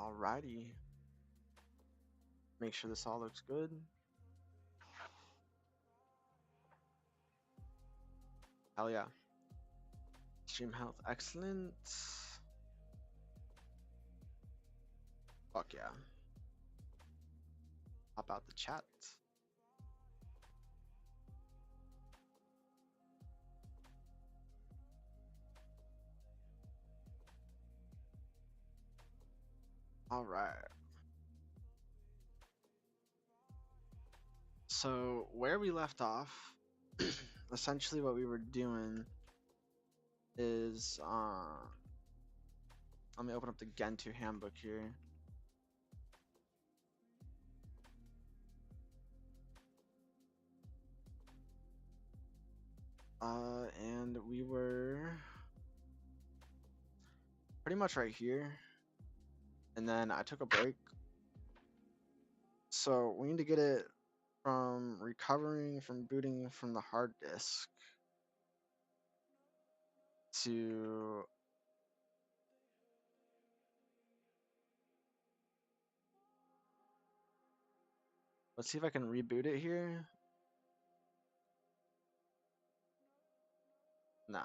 Alrighty. Make sure this all looks good. Hell yeah. Stream health excellent. Fuck yeah. Hop out the chat. Alright. So where we left off, essentially what we were doing is let me open up the Gentoo handbook here. And we were pretty much right here. And then I took a break. So we need to get it from recovering from booting from the hard disk to let's see if I can reboot it here. No.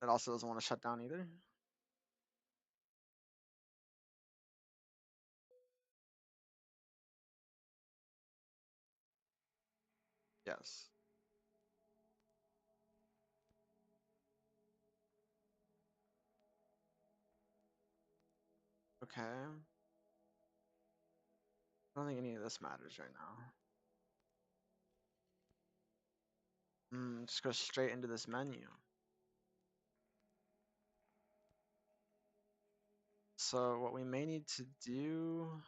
It also doesn't want to shut down either. Yes. Okay. I don't think any of this matters right now. Just go straight into this menu. So what we may need to do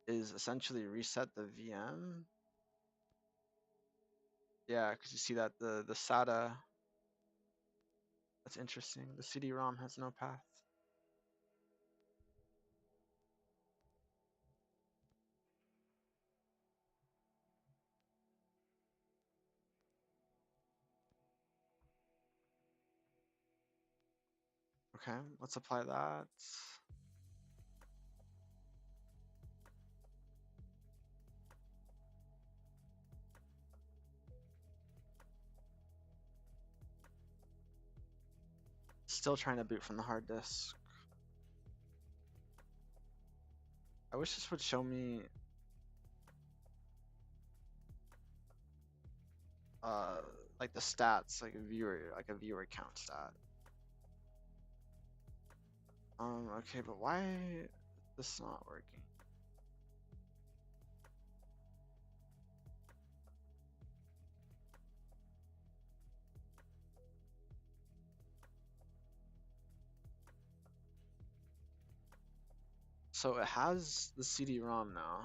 is essentially reset the VM. Yeah, because you see that the SATA, that's interesting. The CD-ROM has no path. Okay, let's apply that. Still trying to boot from the hard disk. I wish this would show me like the stats, like a viewer count stat. Okay, but why is this not working? So it has the CD-ROM now.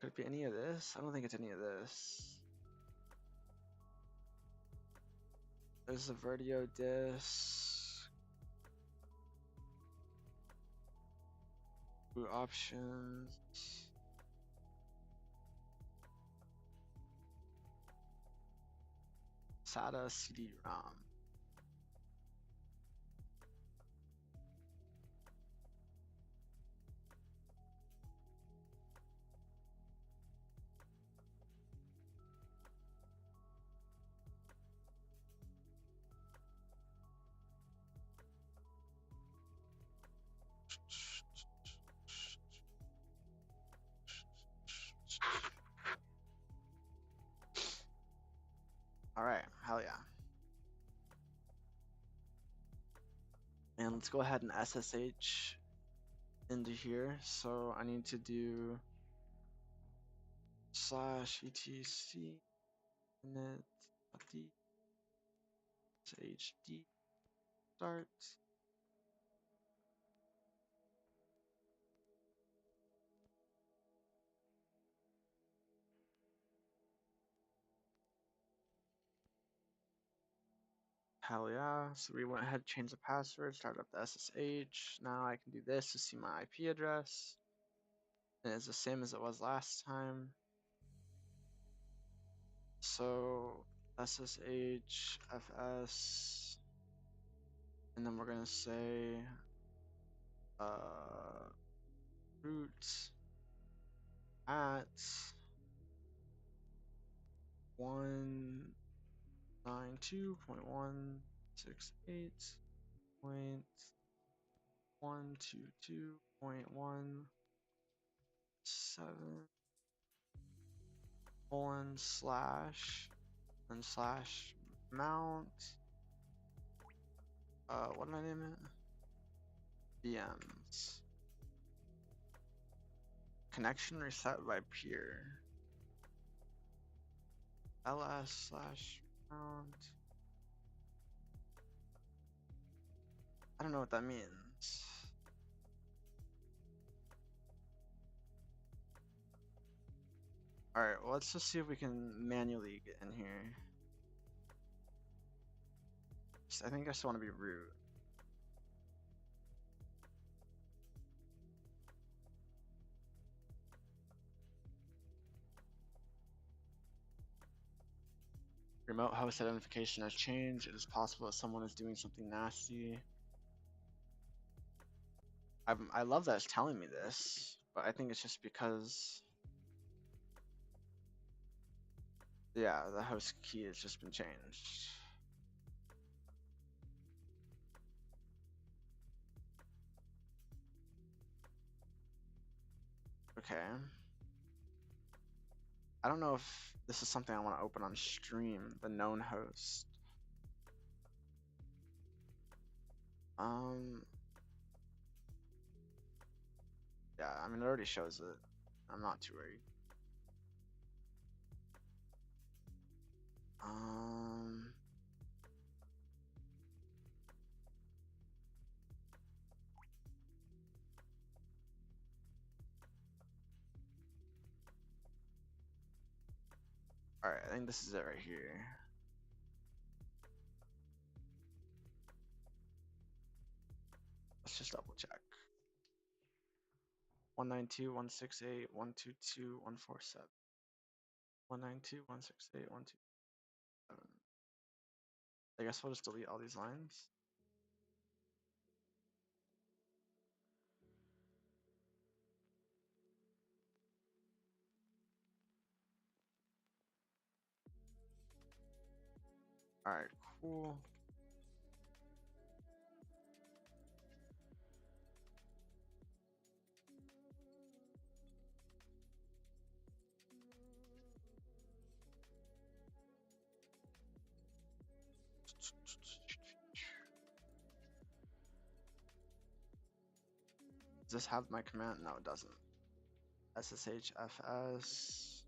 Could it be any of this? I don't think it's any of this. There's the Vertio disk. Boot options. SATA CD-ROM. All right, hell yeah. And let's go ahead and SSH into here. So I need to do /etc init hd start. Hell yeah. So we went ahead, changed the password, started up the SSH. Now I can do this to see my IP address. And it's the same as it was last time. So SSH FS, and then we're gonna say root at 192.168.122.17 colon slash and slash mount what did I name it? VMs. Connection reset by peer. ls slash mount. I don't know what that means. Alright, well, let's just see if we can manually get in here. I think I just want to be root. Remote host identification has changed. It is possible that someone is doing something nasty. I love that it's telling me this, but I think it's just because, yeah, the host key has just been changed. Okay. I don't know if this is something I want to open on stream, the known host. Yeah, I mean, it already shows it. I'm not too worried. Alright, I think this is it right here. Let's just double check. 192.168.122.147. 192.168.127. I guess we'll just delete all these lines. Alright, cool. Does this have my command? No, it doesn't. SSHFS.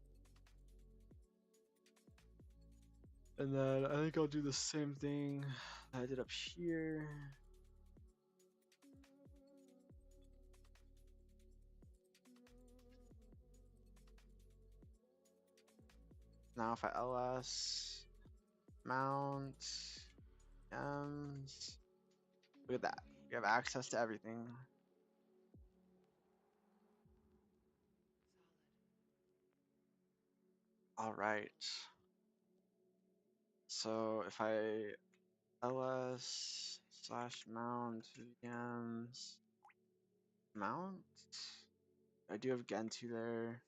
And then I think I'll do the same thing that I did up here. Now if I ls mount m's, look at that. We have access to everything. All right. So if I ls slash mount vms mount, I do have gentoo there.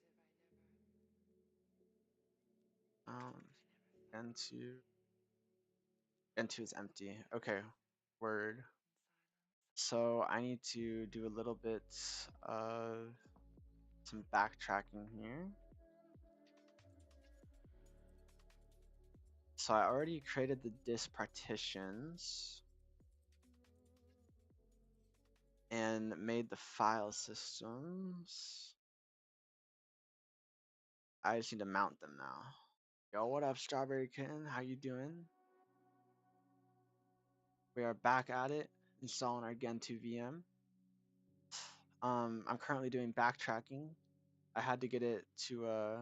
Gentoo is empty. Okay, word. So I need to do a little bit of some backtracking here. So I already created the disk partitions and made the file systems. I just need to mount them now. Yo, what up, Strawberry Kitten? How you doing? We are back at it, installing our gentoo VM. I'm currently doing backtracking. I had to get it to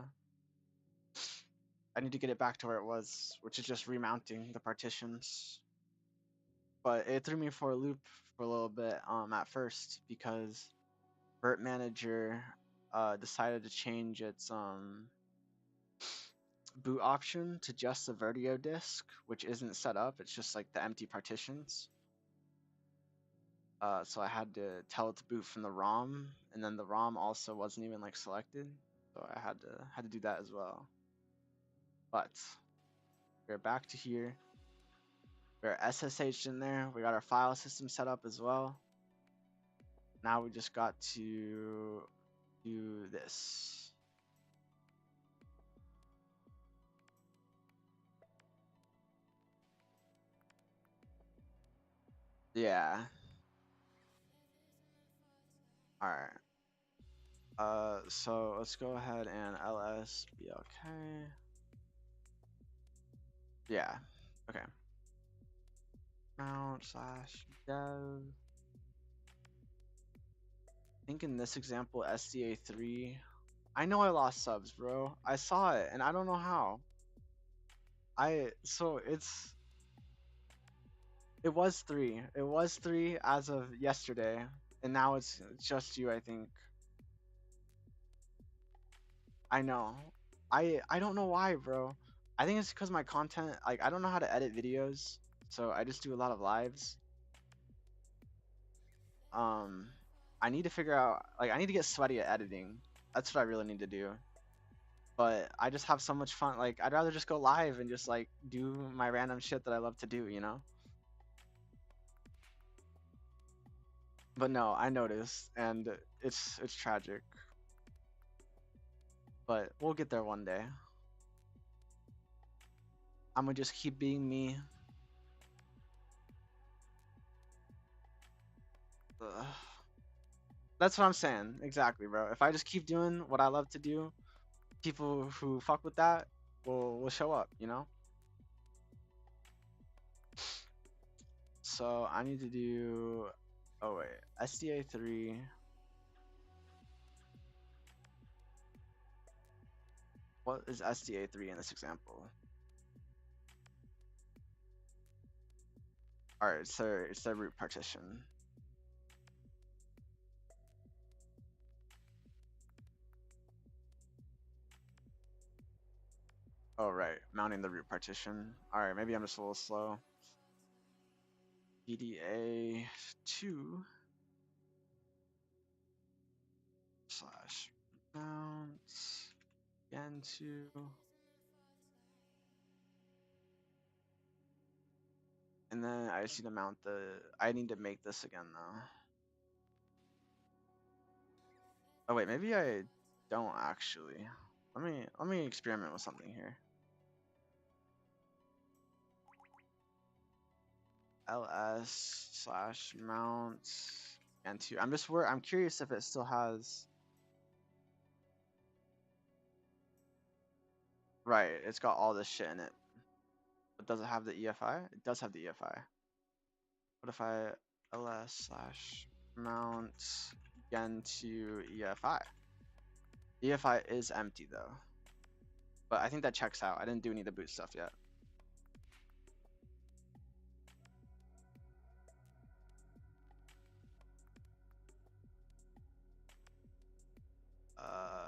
I need to get it back to where it was, which is just remounting the partitions. but it threw me for a loop for a little bit at first because Vert Manager decided to change its boot option to just the Vertio disk, which isn't set up. It's just like the empty partitions. So I had to tell it to boot from the ROM, and then the ROM also wasn't even like selected, so I had to do that as well. But we're back to here. We're SSH in there. We got our file system set up as well. Now we just got to do this. Yeah. All right. So let's go ahead and lsblk. Yeah. Okay. Mount slash dev. I think in this example, SDA3. I know I lost subs, bro. I saw it, and I don't know how. So it was 3. It was 3 as of yesterday, and now it's just you, I think. I know. I don't know why, bro. I think it's because my content, like, I don't know how to edit videos, so I just do a lot of lives. Um, I need to figure out, like, I need to get sweaty at editing. That's what I really need to do. But I just have so much fun. Like, I'd rather just go live and just like do my random shit that I love to do, you know? But no, I noticed, and it's tragic. But we'll get there one day. I'm gonna just keep being me. Ugh. That's what I'm saying. Exactly, bro. If I just keep doing what I love to do, people who fuck with that will show up, you know? So I need to do, oh wait, SDA3. What is SDA3 in this example? All right, so it's the root partition. Oh, right, mounting the root partition. All right, maybe I'm just a little slow. BDA2 slash mount gentoo. And then I just need to mount I need to make this again though. Oh wait, maybe I don't actually. Let me experiment with something here. ls slash mount gentoo. I'm curious if it still has. Right, it's got all this shit in it. But does it have the EFI? It does have the EFI. What if I ls slash mount gentoo EFI? EFI is empty though. But I think that checks out. I didn't do any of the boot stuff yet.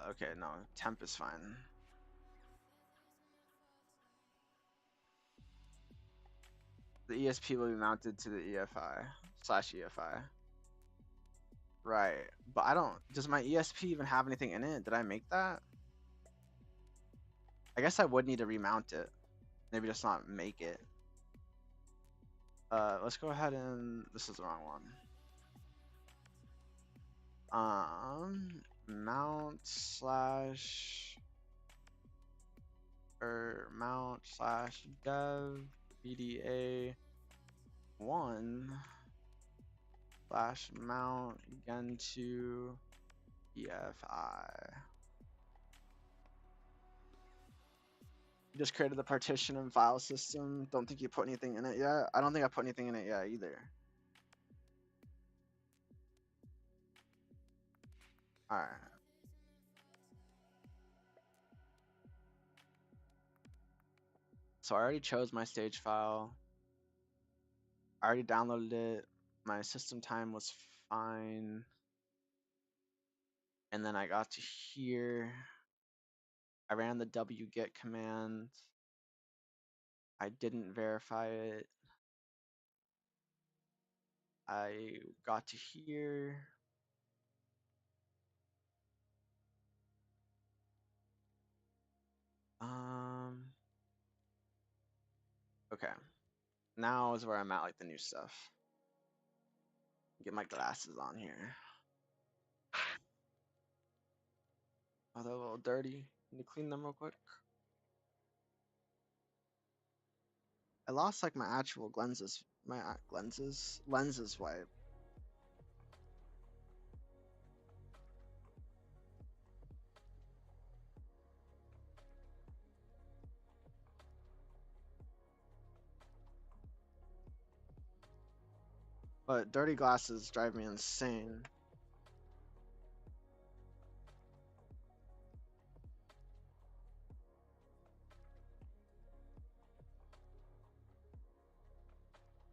Okay, no, temp is fine. The ESP will be mounted to the EFI slash EFI. Right, but I don't, does my ESP even have anything in it? Did I make that? I guess I would need to remount it. Maybe just not make it. Let's go ahead and, this is the wrong one. Mount slash, or mount slash dev BDA 1 slash mount gentoo EFI. You just created the partition and file system. Don't think you put anything in it yet. I don't think I put anything in it yet either. All right. So I already chose my stage file. I already downloaded it. My system time was fine. And then I got to here. I ran the wget command. I didn't verify it. I got to here. Okay. Now is where I'm at, like the new stuff. Get my glasses on here. Oh, they're a little dirty. Can you clean them real quick? I lost like my actual lenses. My lenses wipe. But dirty glasses drive me insane.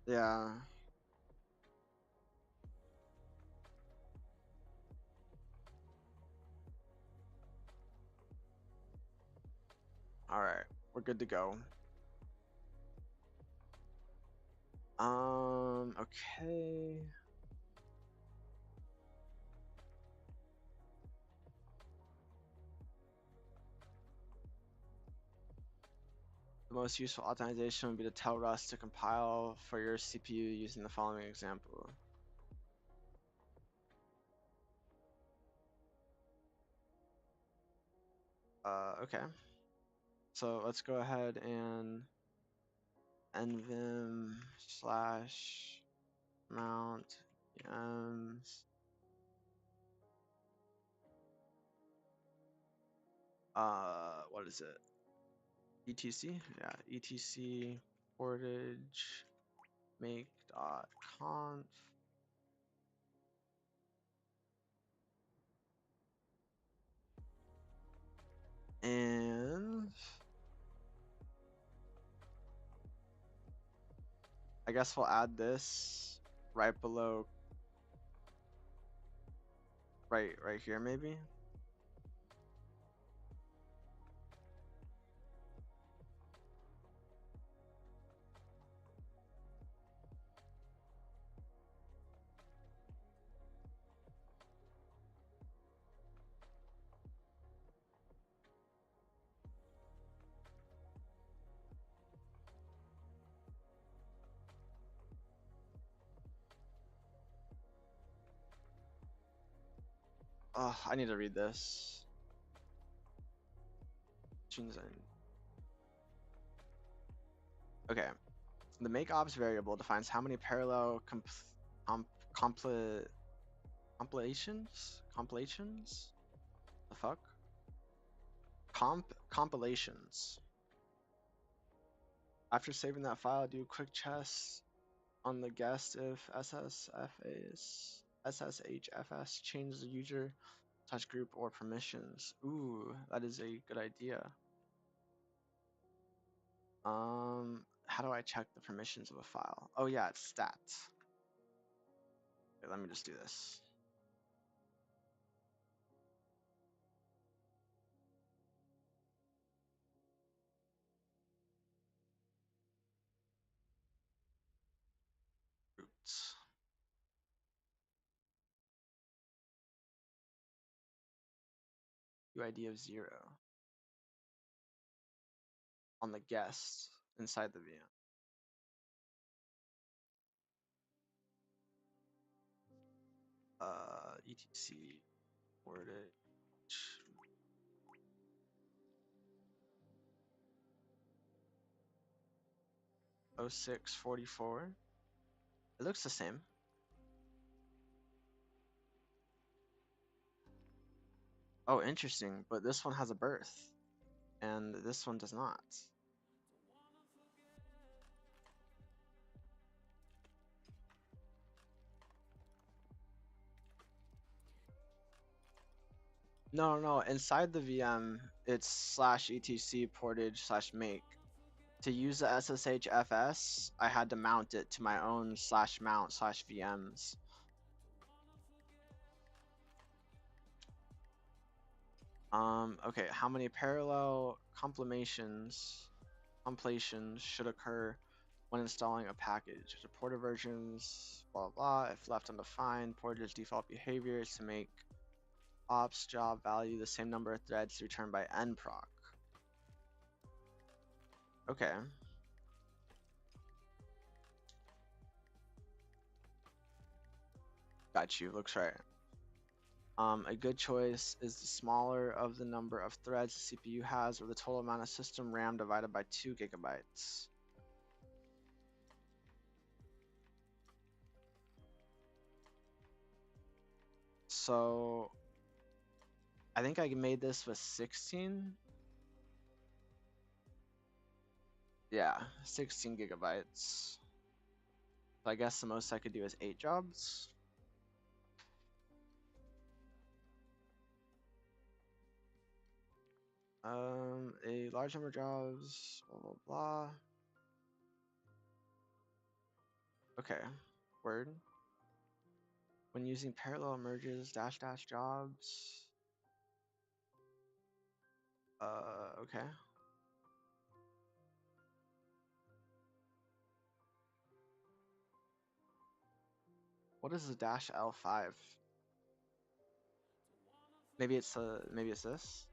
Yeah. All right, we're good to go. Okay. The most useful optimization would be to tell Rust to compile for your CPU using the following example. Okay. So let's go ahead and nvim slash mount vms. What is it? etc? Yeah, etc portage make dot conf. And I guess we'll add this right below, right here maybe. Oh, I need to read this. Okay. The make ops variable defines how many parallel compilations? Compilations? The fuck? Compilations. After saving that file, do quick chess on the guest if SSHFS changes the user touch group or permissions. Ooh, that is a good idea. How do I check the permissions of a file? Oh yeah, it's stats. Okay, let me just do this. Roots. UID of 0 on the guest inside the VM. etc portage 0644. It looks the same. Oh, interesting, but this one has a birth and this one does not. No, inside the VM it's /etc portage /make to use the SSHFS, I had to mount it to my own /mount/VMs. Okay, how many parallel compilations should occur when installing a package? The ported versions, blah blah. If left undefined, portage default behavior is to make ops job value the same number of threads returned by nproc. Okay. Got you. Looks right. A good choice is the smaller of the number of threads the CPU has, or the total amount of system RAM divided by 2 gigabytes. So I think I made this with 16. Yeah, 16 gigabytes. So I guess the most I could do is 8 jobs. A large number of jobs, blah blah blah. Okay, word. When using parallel merges dash dash jobs. Okay. What is the dash L5? Maybe it's this.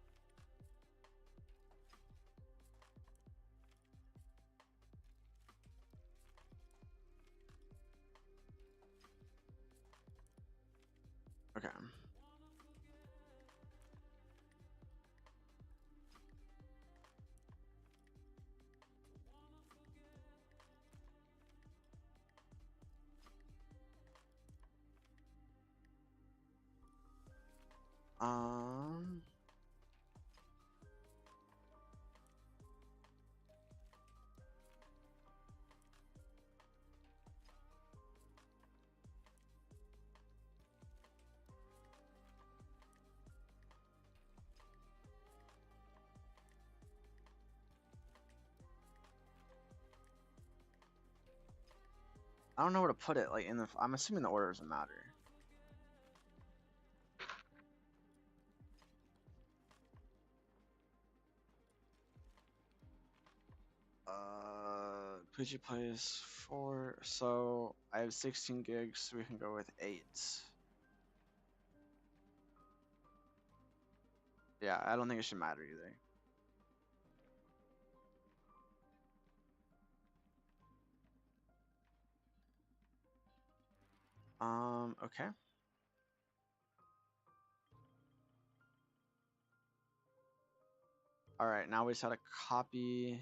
Okay. Um. I don't know where to put it. Like in the, I'm assuming the order doesn't matter. Poochie plays 4. So I have 16 gigs. So we can go with 8. Yeah, I don't think it should matter either. Okay. All right, now we just gotta copy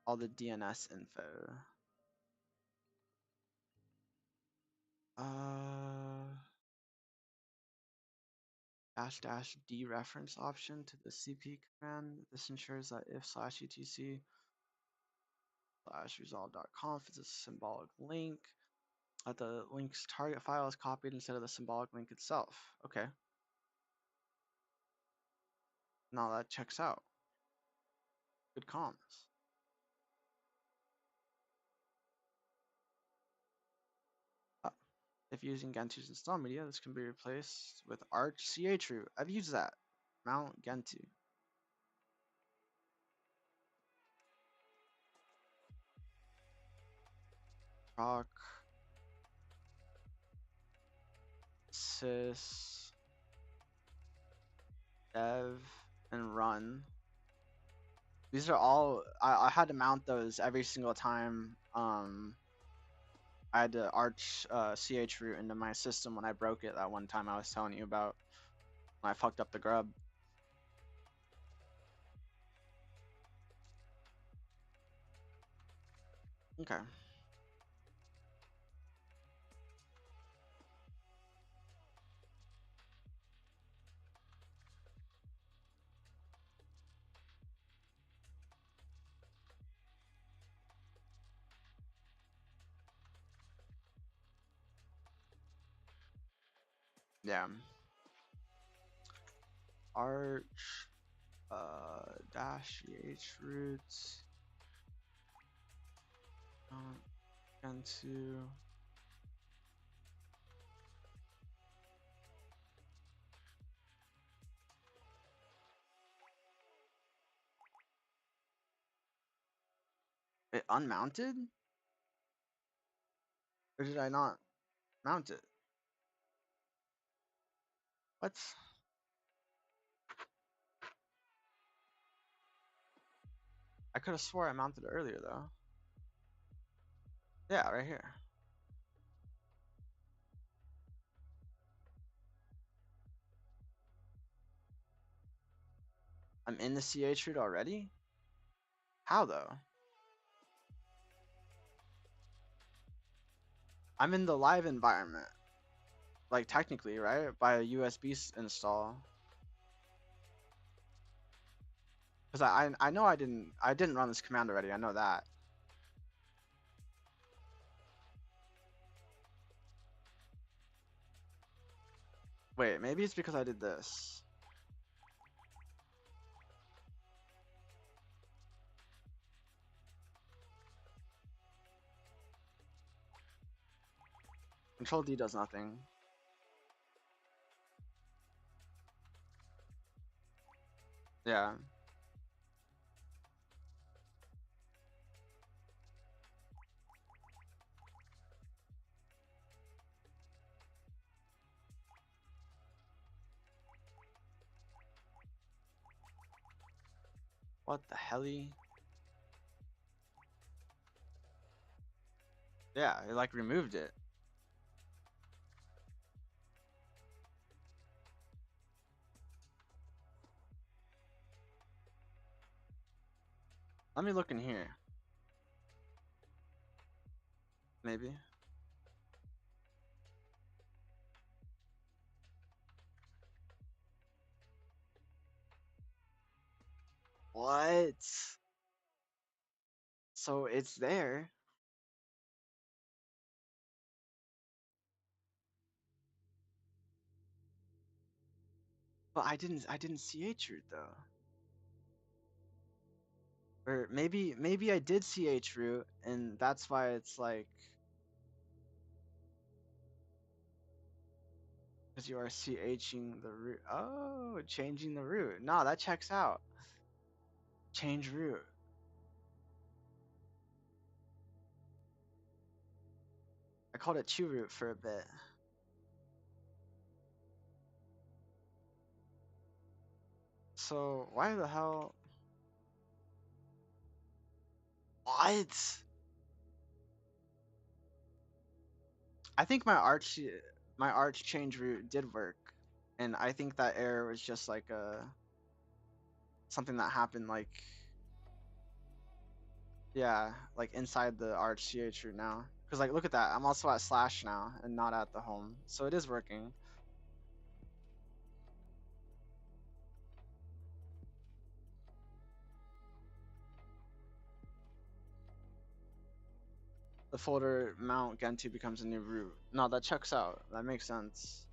all the DNS info. Dash dash dereference option to the CP command. This ensures that if /etc /resolve.conf is a symbolic link, that the link's target file is copied instead of the symbolic link itself. Okay. Now that checks out. Good comms. If using Gentoo's install media, this can be replaced with arch chroot. I've used that. Mount Gentoo. Proc sys dev and run. These are all I had to mount those every single time. I had to arch chroot into my system when I broke it that one time I was telling you about when I fucked up the grub. Okay. Yeah. Arch dash chroot gentoo. It unmounted? Or did I not mount it? What? I could have swore I mounted it earlier though. Yeah, right here. I'm in the CH route already? How though? I'm in the live environment. Like technically, right? By a USB install. Cause I know I didn't run this command already. I know that. Wait, maybe it's because I did this. Control D does nothing. Yeah. What the helly? Yeah, it like removed it. Let me look in here. Maybe. What? So it's there. But I didn't CH root though. Or maybe I did CH root and that's why it's like because you are CHing the root. Oh, changing the root. No, that checks out. Change root. I called it chew root for a bit. So why the hell? What? I think my arch change route did work, and I think that error was just like something that happened like yeah like inside the arch ch route now. Cause like look at that, I'm also at slash now and not at the home, so it is working. The folder mount gentoo becomes a new root. No, that checks out. That makes sense.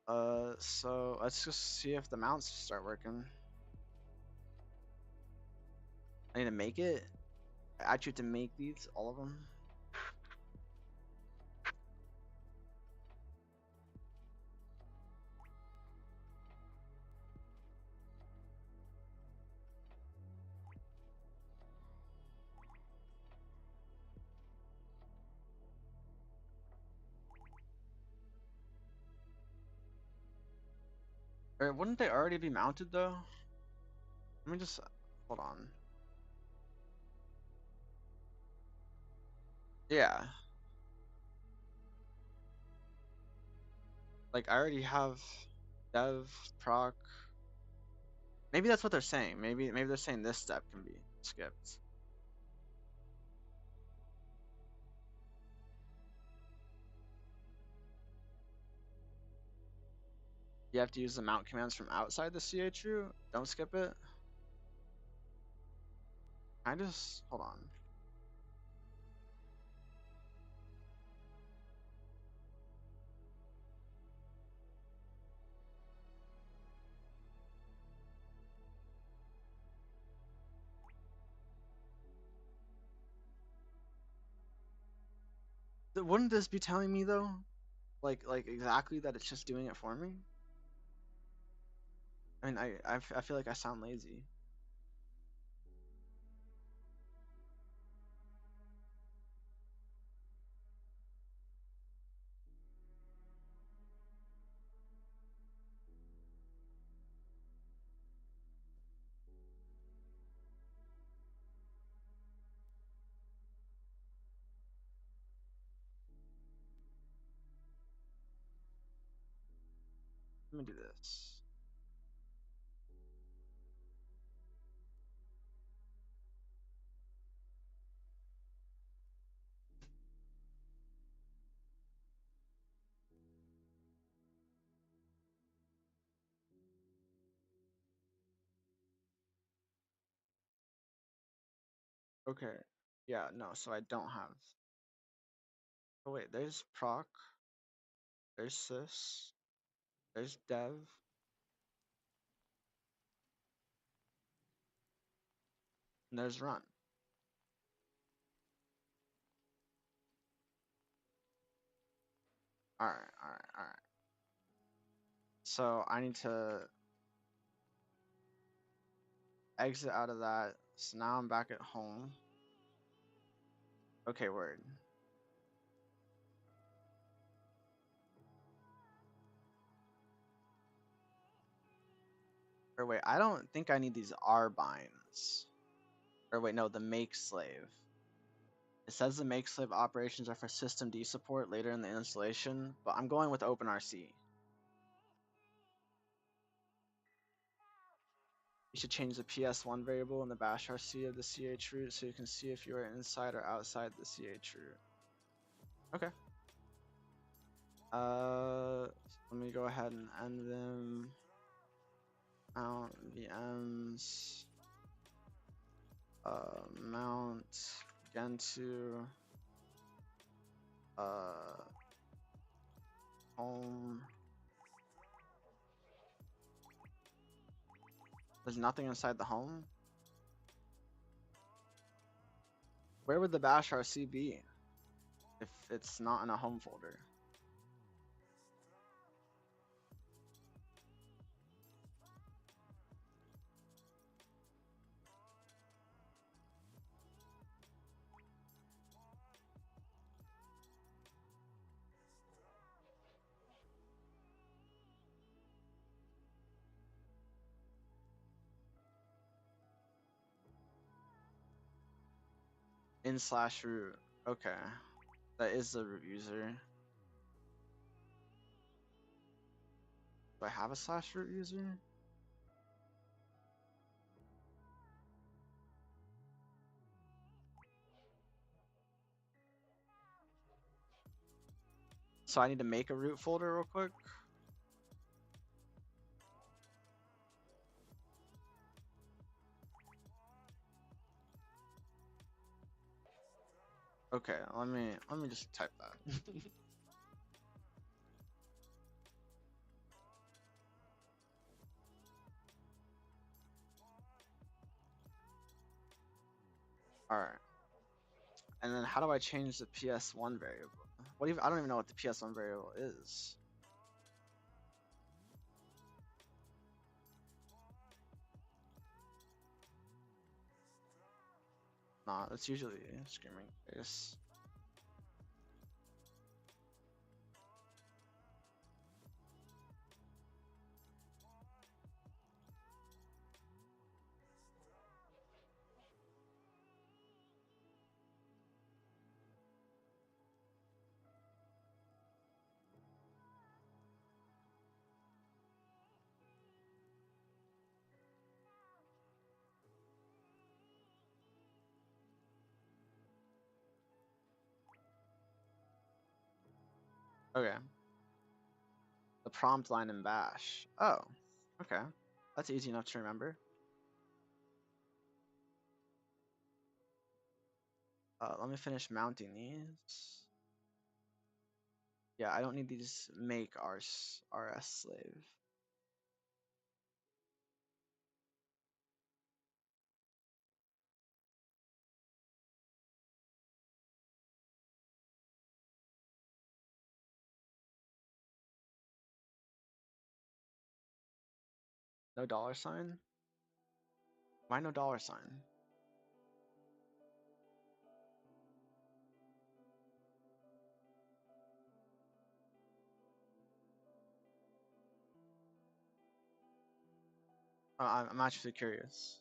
So let's just see if the mounts start working. I need to make it. I actually have to make these, all of them. Or wouldn't they already be mounted though? Let me just hold on. Yeah. Like I already have dev proc. Maybe that's what they're saying. Maybe they're saying this step can be skipped. You have to use the mount commands from outside the CH root. Don't skip it. I just hold on. wouldn't this be telling me though? Like exactly that it's just doing it for me? I mean, I feel like I sound lazy. Let me do this. Okay. Yeah, no, so I don't have. Oh wait, there's proc, there's sys, there's dev. And there's run. Alright, alright, alright. So I need to exit out of that. So now I'm back at home. Okay, word. Or wait, I don't think I need these R binds. Or wait, no, the make slave. It says the make slave operations are for systemd support later in the installation, but I'm going with OpenRC. You should change the PS1 variable in the bash RC of the CH root so you can see if you are inside or outside the CH root. Okay. Let me go ahead and end them. Mount VMs. Mount gentoo. Home. There's nothing inside the home. Where would the bash RC be if it's not in a home folder? In slash root. Okay. That is the root user. Do I have a slash root user? So I need to make a root folder real quick. Okay, let me just type that. All right. And then how do I change the PS1 variable? What even? I don't even know what the PS1 variable is. Nah, that's usually screaming face. Okay. The prompt line in bash. Oh, okay. That's easy enough to remember. Let me finish mounting these. Yeah, I don't need these make rs slave. No dollar sign? Why no dollar sign? I'm actually curious.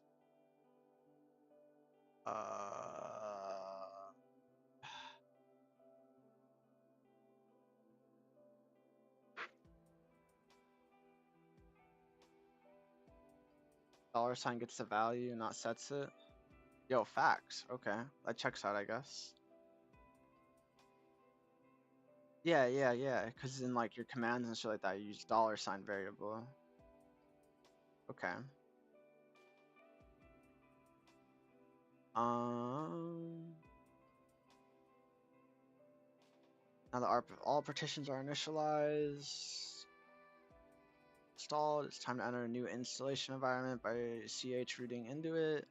Dollar sign gets the value, not sets it. Yo, facts. Okay, that checks out, I guess. Yeah. Because in like your commands and shit like that, you use dollar sign variable. Okay. Now that all partitions are initialized, installed, it's time to enter a new installation environment by ch rooting into it.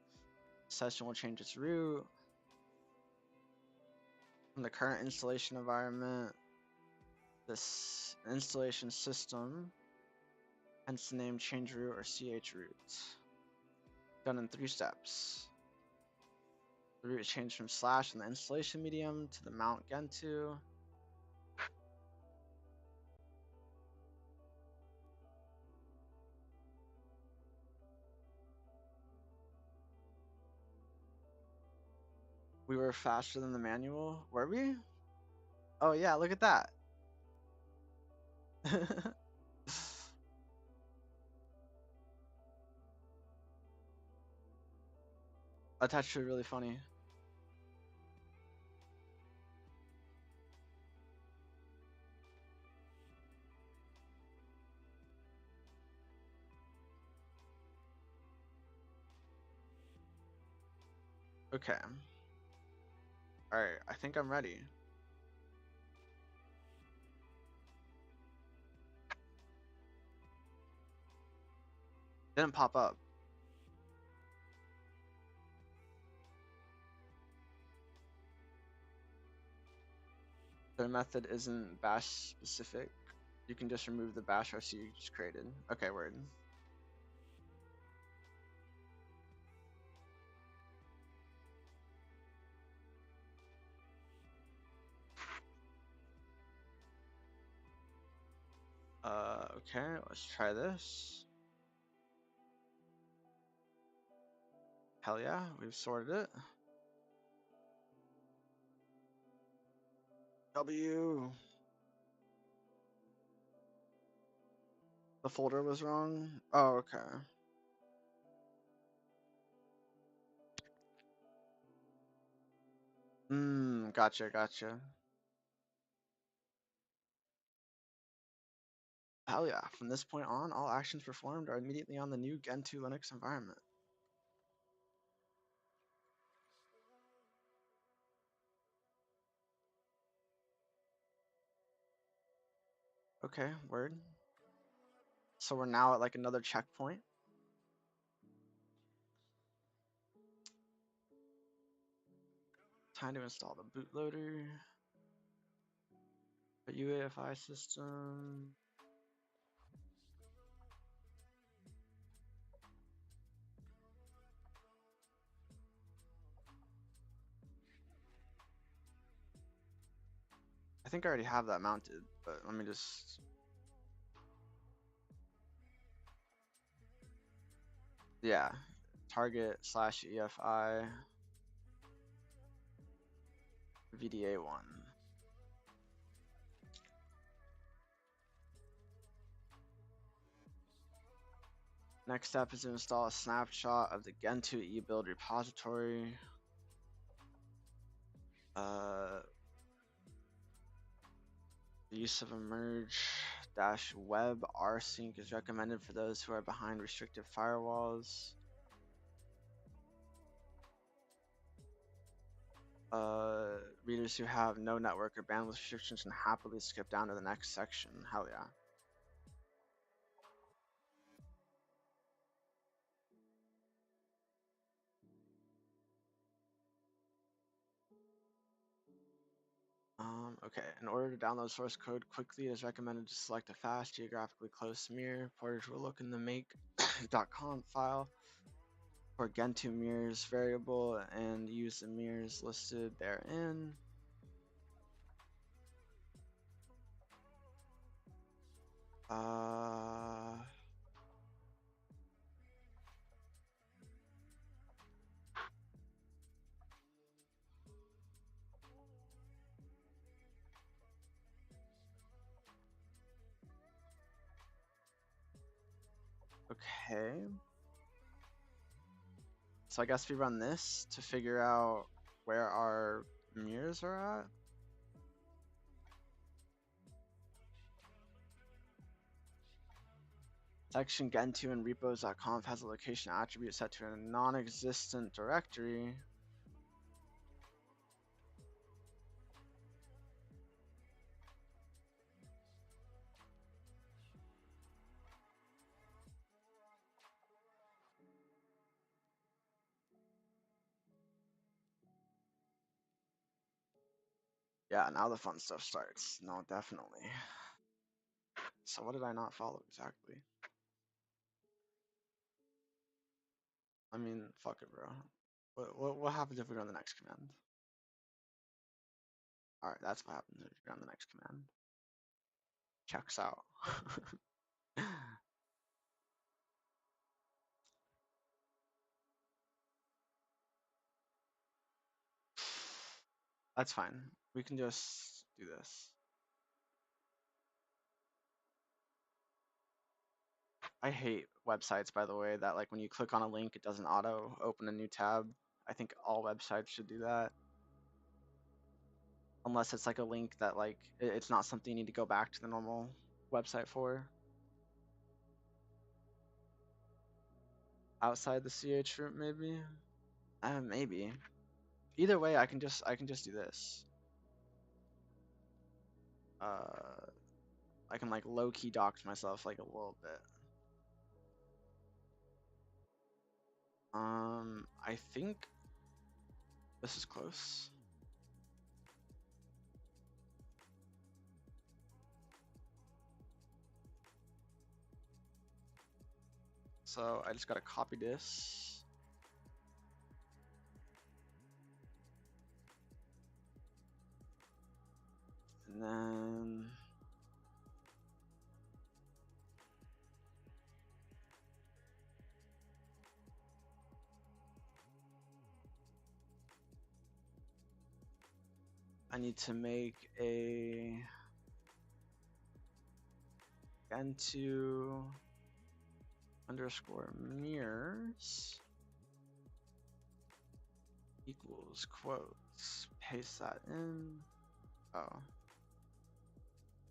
Session will change its root. From the current installation environment, this installation system, hence the name change root or ch root. Done in 3 steps. The root is changed from slash in the installation medium to the mount gentoo. We were faster than the manual, were we? Oh yeah, look at that. That's actually really funny. Okay. Alright, I think I'm ready. Didn't pop up. Their method isn't bash specific. You can just remove the bash RC you just created. Okay, word. Okay, let's try this. Hell yeah, we've sorted it. W. The folder was wrong. Oh, okay. Gotcha. Hell yeah. From this point on, all actions performed are immediately on the new gentoo Linux environment. Okay, word. So we're now at like another checkpoint. Time to install the bootloader. The UEFI system. I think I already have that mounted, but let me just... Yeah, target / EFI VDA1. Next step is to install a snapshot of the gentoo ebuild repository. The use of a merge-web rsync is recommended for those who are behind restrictive firewalls. Readers who have no network or bandwidth restrictions can happily skip down to the next section. Hell yeah. Okay, in order to download source code quickly, it is recommended to select a fast, geographically close mirror. Porters will look in the make.conf file for gentoo mirrors variable and use the mirrors listed therein. Okay. So I guess we run this to figure out where our mirrors are at. Section gentoo and repos.conf has a location attribute set to a non-existent directory. Yeah, now the fun stuff starts. No, definitely. So what did I not follow exactly? I mean, fuck it, bro. What happens if we run the next command? Alright, that's what happens if we run the next command. Checks out. That's fine. We can just do this. I hate websites, by the way, that like when you click on a link, it doesn't auto open a new tab. I think all websites should do that. Unless it's like a link that like, it's not something you need to go back to the normal website for. Outside the CH root, maybe? Maybe. Either way, I can just do this. I can like low-key dox myself like a little bit. I think this is close. So I just gotta copy this. And then I need to make a gentoo underscore mirrors equals quotes. Paste that in. Oh.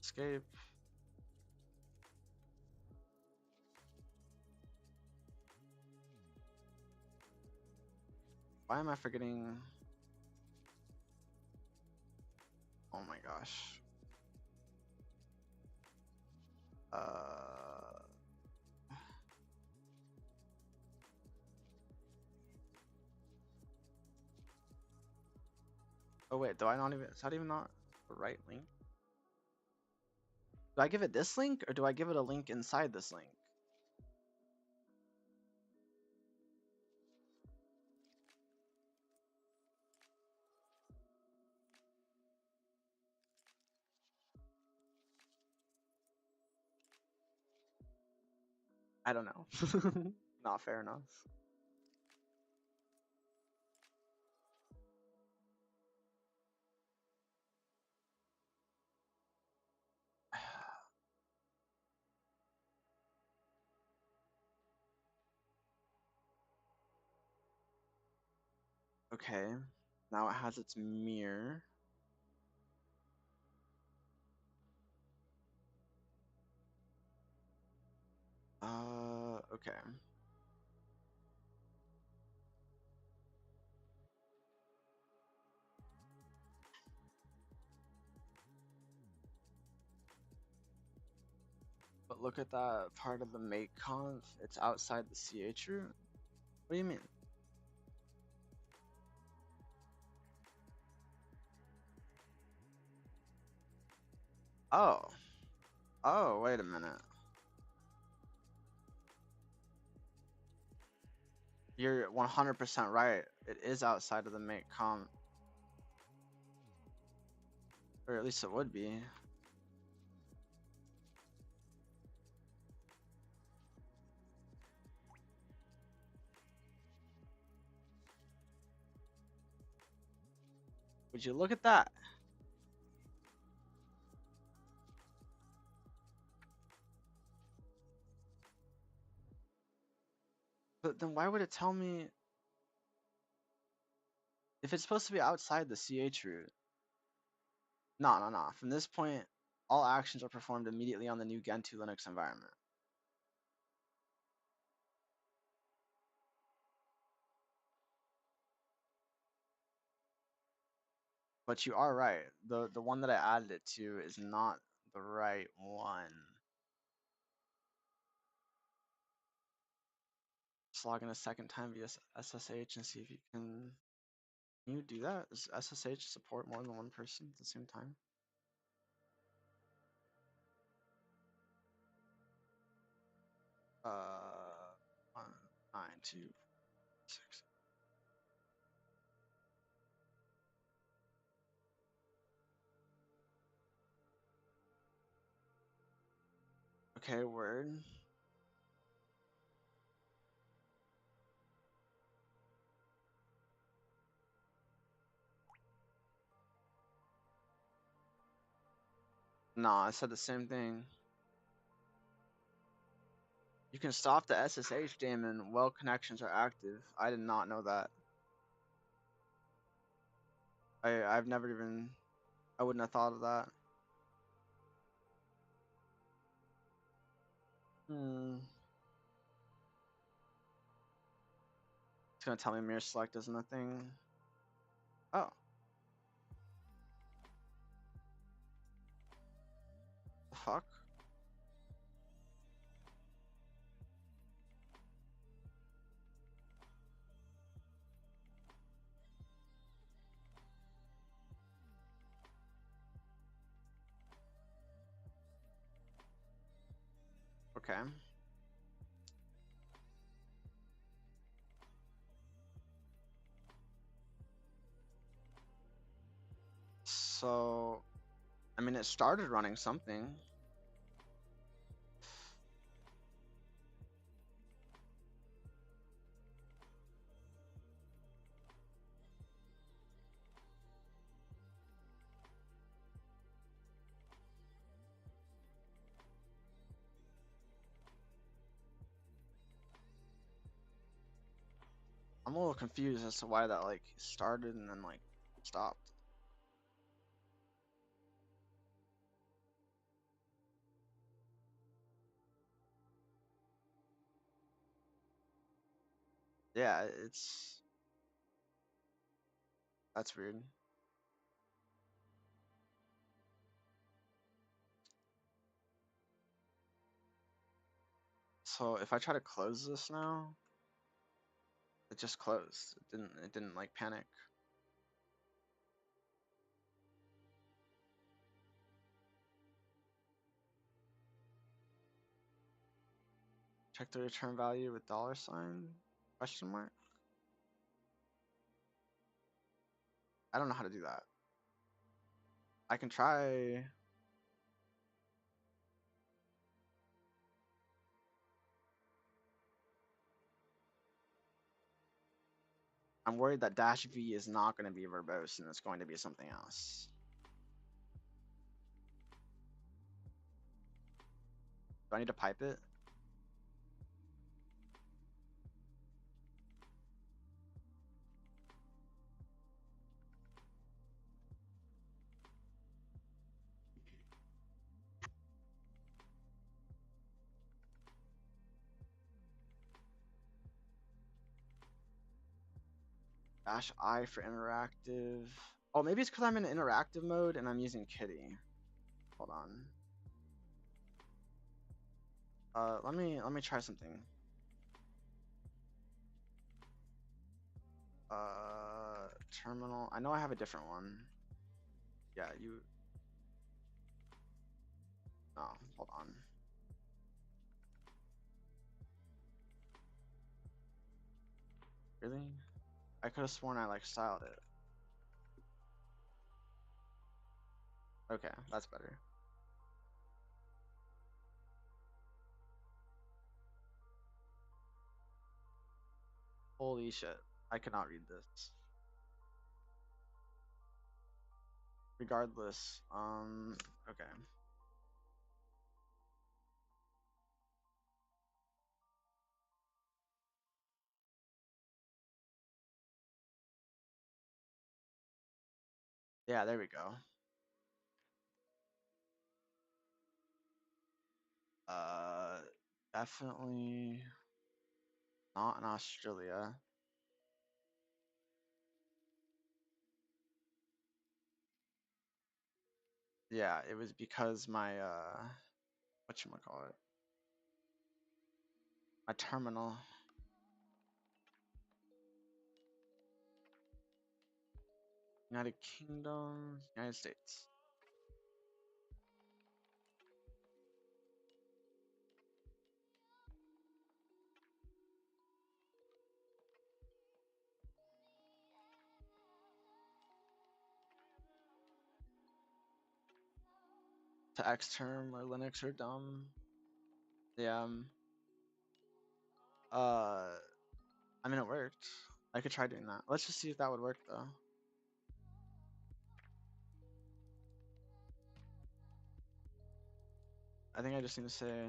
Escape. Why am I forgetting? Oh my gosh. Oh wait, do I not even, is that even not the right link? Do I give it this link or do I give it a link inside this link? I don't know. Not fair enough. Okay, now it has its mirror. Okay. But look at that part of the make conf, it's outside the CH root. What do you mean? Oh. Oh, wait a minute. You're 100% right. It is outside of the make comp. Or at least it would be. Would you look at that? But then why would it tell me if it's supposed to be outside the CH root? No, no, no. From this point, all actions are performed immediately on the new Gentoo Linux environment. But you are right. The one that I added it to is not the right one. Just log in a second time via SSH and see if you can. Can you do that? Does SSH support more than one person at the same time? 1, 9, 2, 6. Okay, word. Nah, I said the same thing. You can stop the SSH daemon while connections are active. I did not know that. I've never even. I wouldn't have thought of that. Hmm. It's gonna tell me mirror select isn't a thing. Oh, the fuck? Okay. So, I mean, it started running something. I'm a little confused as to why that like started and then like stopped. Yeah, that's weird. So if I try to close this now, it just closed. It didn't like panic. Check the return value with $sign question mark. I don't know how to do that. I can try. I'm worried that dash v is not going to be verbose and it's going to be something else. Do I need to pipe it? Dash I for interactive. Oh, maybe it's because I'm in interactive mode and I'm using Kitty. Hold on. Let me try something. Terminal. I know I have a different one. Yeah, you. hold on. Really? I could have sworn I like styled it. Okay, that's better. Holy shit. I cannot read this. Regardless, okay. Yeah, there we go. Uh, Definitely not in Australia. Yeah, it was because my whatchamacallit, my terminal. United Kingdom, United States. To Xterm or Linux or dumb. Yeah. Uh, I mean it worked. I could try doing that. Let's just see if that would work though. I think I just need to say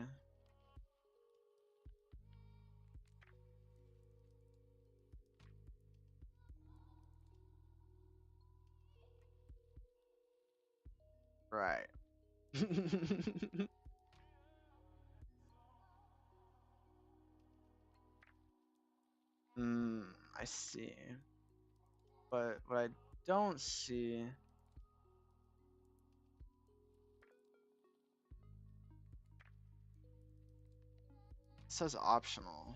right. Hmm, I see. But what I don't see, it says optional.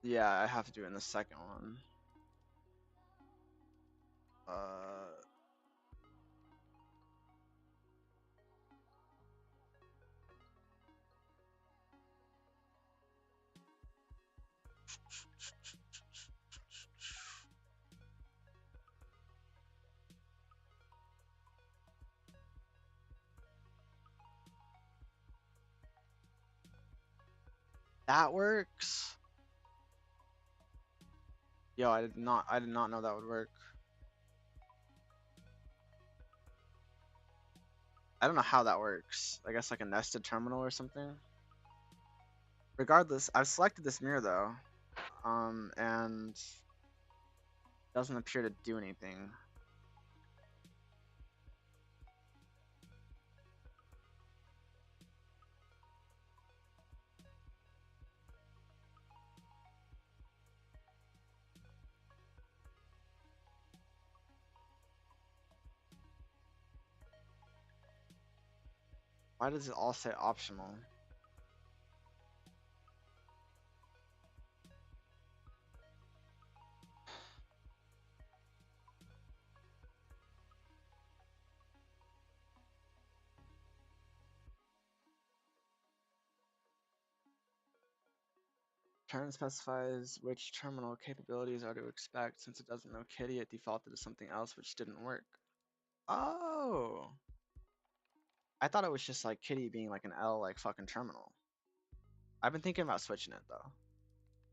Yeah, I have to do it in the second one. Uh, that works. Yo, I did not know that would work. I don't know how that works. I guess like a nested terminal or something. Regardless, I've selected this mirror though, and doesn't appear to do anything. Why does it all say optional? Turn specifies which terminal capabilities are to expect. Since it doesn't know Kitty, it defaulted to something else which didn't work. Oh, I thought it was just like Kitty being like an L like fucking terminal. I've been thinking about switching it though.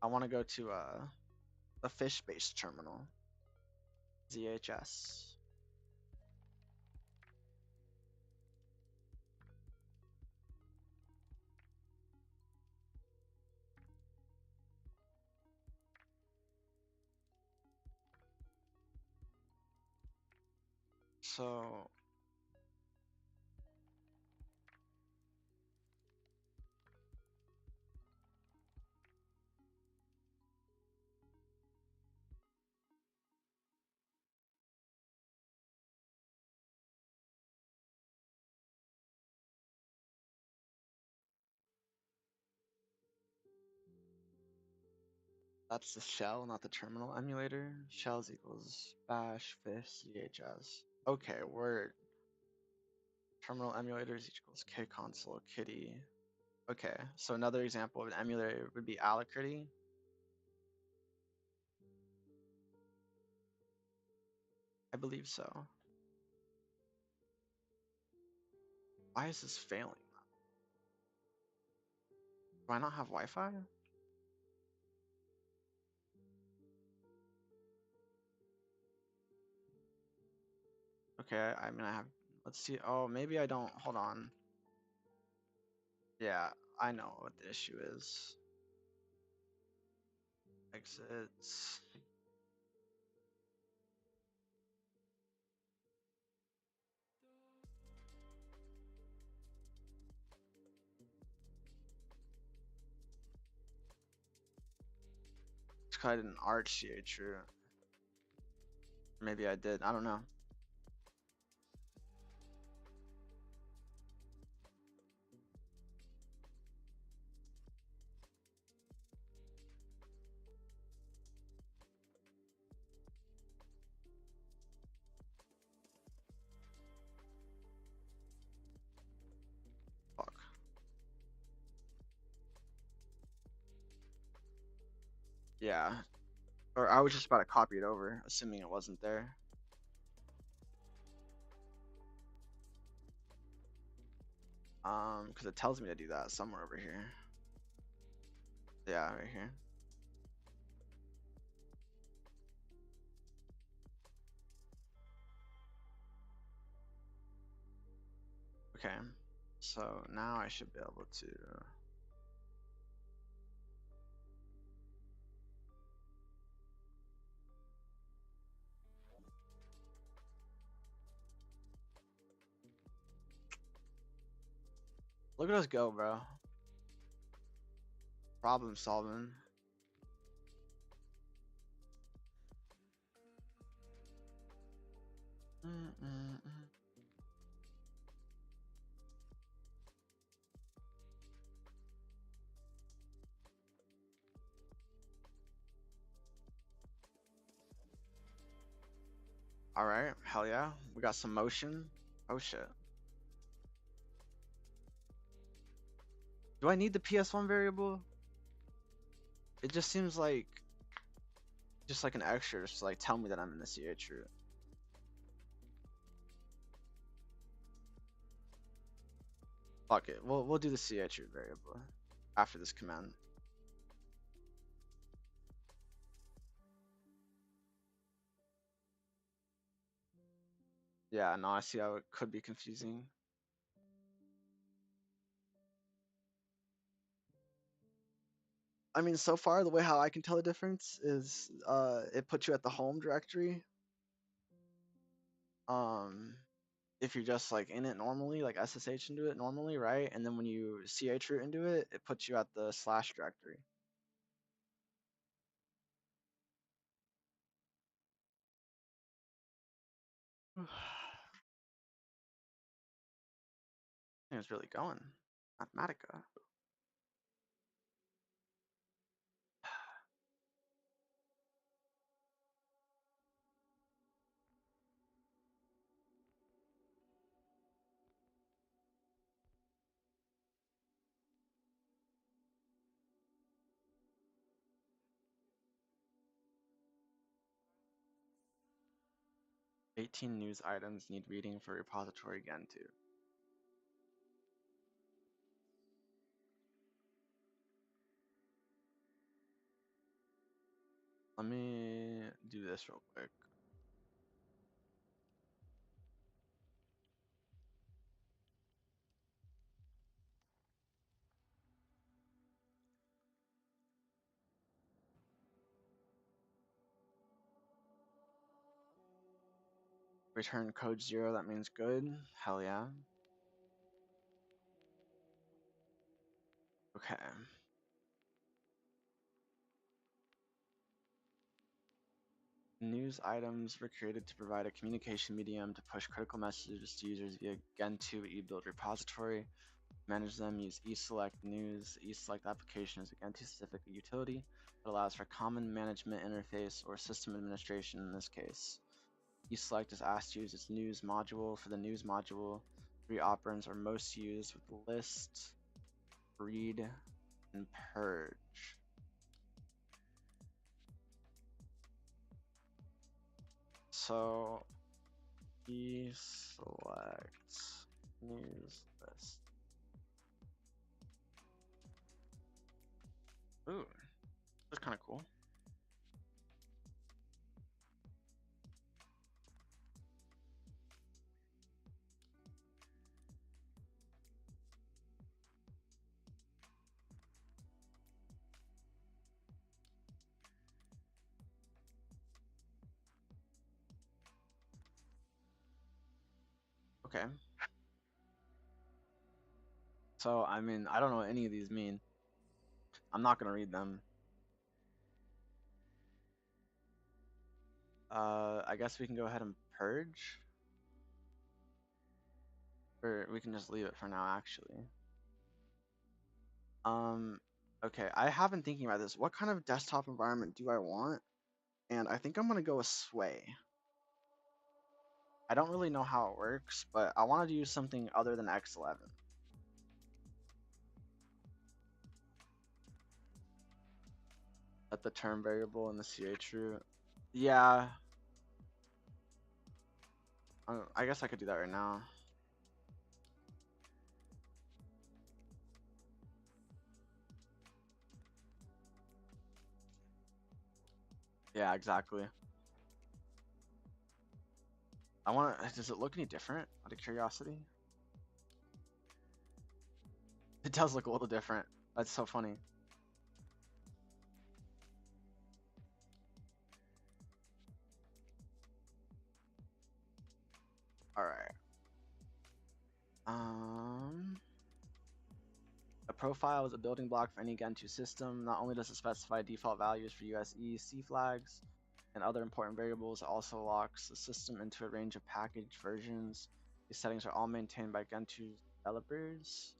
I want to go to the fish-based terminal, ZHS. So That's the shell, not the terminal emulator. Shells equals bash fish chs. Okay, word. Terminal emulators equals kconsole kitty. Okay, so another example of an emulator would be Alacrity. I believe so. Why is this failing? Do I not have Wi-Fi? Okay, I mean I have, let's see. Oh, maybe I don't. Hold on. Yeah, I know what the issue is. Exits. It's 'cause I didn't arch or maybe I did. I don't know. Fuck. Yeah. Or I was just about to copy it over, assuming it wasn't there. Because it tells me to do that somewhere over here. Yeah, right here. Okay. So now I should be able to. Look at us go, bro. Problem solving. All right, hell yeah. We got some motion. Oh shit. Do I need the PS1 variable? It just seems like just like an extra, just to like tell me that I'm in the CH root. Fuck it. We'll do the CH root variable after this command. Yeah, no, I see how it could be confusing. I mean, so far the way how I can tell the difference is it puts you at the home directory. If you're just like in it normally, like SSH into it normally, right? And then when you CH root into it, it puts you at the slash directory. It's really going. Mathematica. "18 news items need reading for repository gentoo." Let me do this real quick. Return code 0, that means good. Hell yeah. Okay. News items were created to provide a communication medium to push critical messages to users via gentoo ebuild repository. Manage them, use eSelect news. eSelect application is again too specific a utility that allows for common management interface or system administration in this case. eSelect is asked to use its news module. For the news module, 3 operands are most used with list, read, and purge. So eSelect news list. Ooh, that's kind of cool. Okay. So, I mean, I don't know what any of these mean. I'm not going to read them. I guess we can go ahead and purge. Or we can just leave it for now, actually. Okay, I have been thinking about this. What kind of desktop environment do I want? And I think I'm going to go with Sway. I don't really know how it works, but I wanted to use something other than X11. Let the term variable in the CH root. Yeah, I guess I could do that right now. Yeah, exactly. Does it look any different out of curiosity? It does look a little different. That's so funny. All right. A profile is a building block for any gentoo system. Not only does it specify default values for USE, C flags, and other important variables, it also locks the system into a range of package versions. These settings are all maintained by gentoo developers.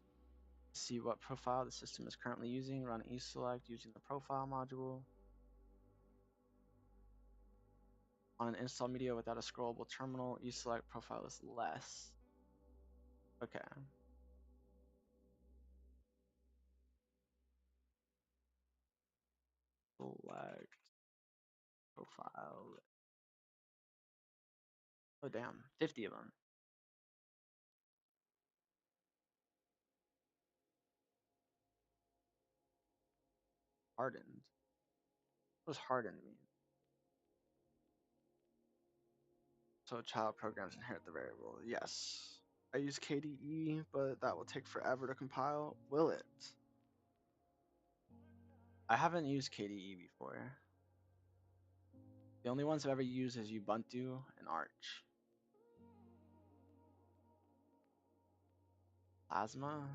See what profile the system is currently using. Run eSelect using the profile module. On an install media without a scrollable terminal, eSelect profile is less. Okay. Select profile. Oh damn, 50 of them. Hardened. What does hardened mean? So child programs inherit the variable. Yes. I use KDE, but that will take forever to compile. Will it? I haven't used KDE before. The only ones I've ever used is Ubuntu and Arch. Plasma?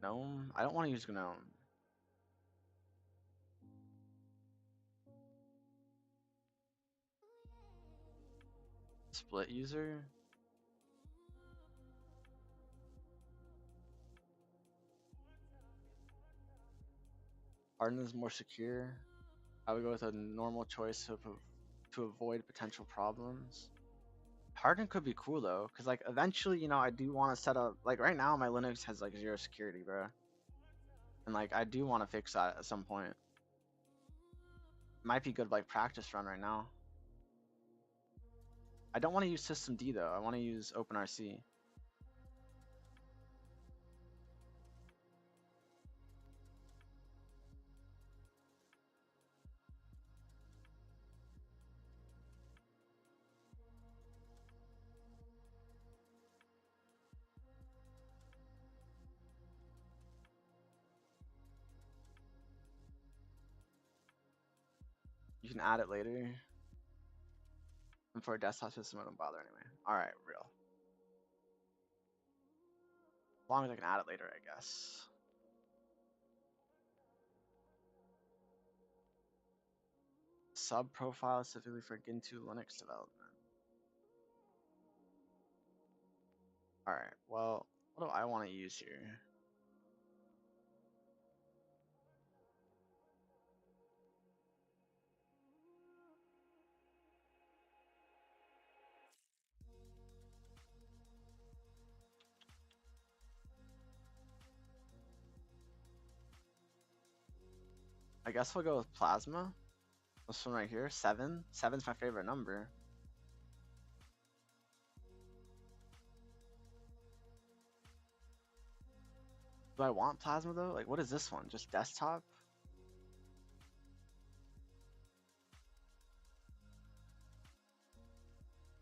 GNOME? I don't want to use GNOME. Split user? Harden is more secure. I would go with a normal choice to avoid potential problems. Harden could be cool though, because like eventually, I do want to set up, like right now my Linux has like 0 security, bro. And like I do want to fix that at some point. Might be good like practice run right now. I don't want to use systemd though. I want to use OpenRC. You can add it later. And for a desktop system, it don't bother anyway. Alright, real. As long as I can add it later, I guess. Sub profile specifically for Gentoo Linux development. Alright, well, what do I want to use here? I guess we'll go with plasma. This one right here, 7. 7's my favorite number. Do I want plasma though? Like, what is this one? Just desktop?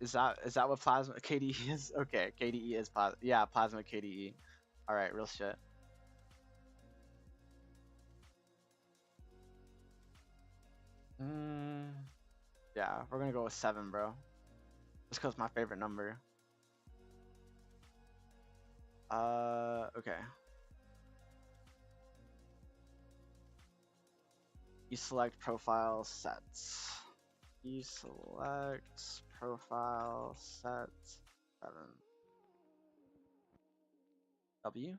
Is that what plasma KDE is? Okay, KDE is plasma. Yeah, plasma KDE. All right, real shit. Mm, yeah, we're gonna go with 7, bro. Just cause my favorite number. Okay. You select profile sets. You select profile set 7. W.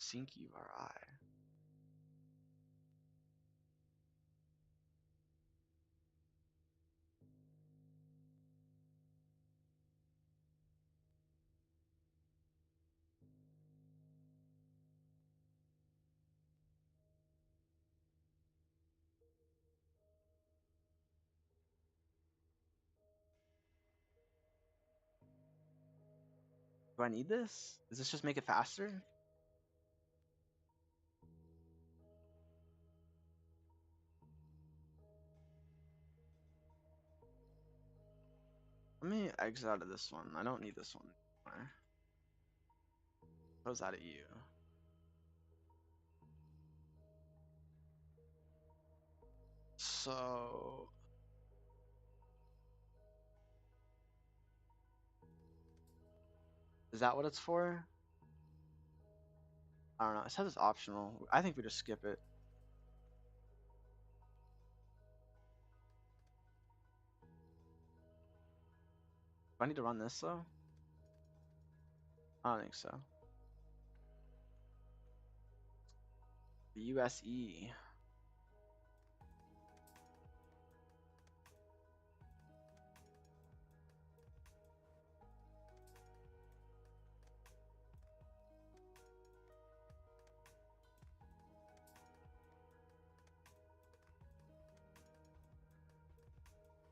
Sync URI. Do I need this? Does this just make it faster? Let me exit out of this one. I don't need this one anymore. Close out of you. So is that what it's for? I don't know. It says it's optional. I think we just skip it. Do I need to run this though? I don't think so. The USE.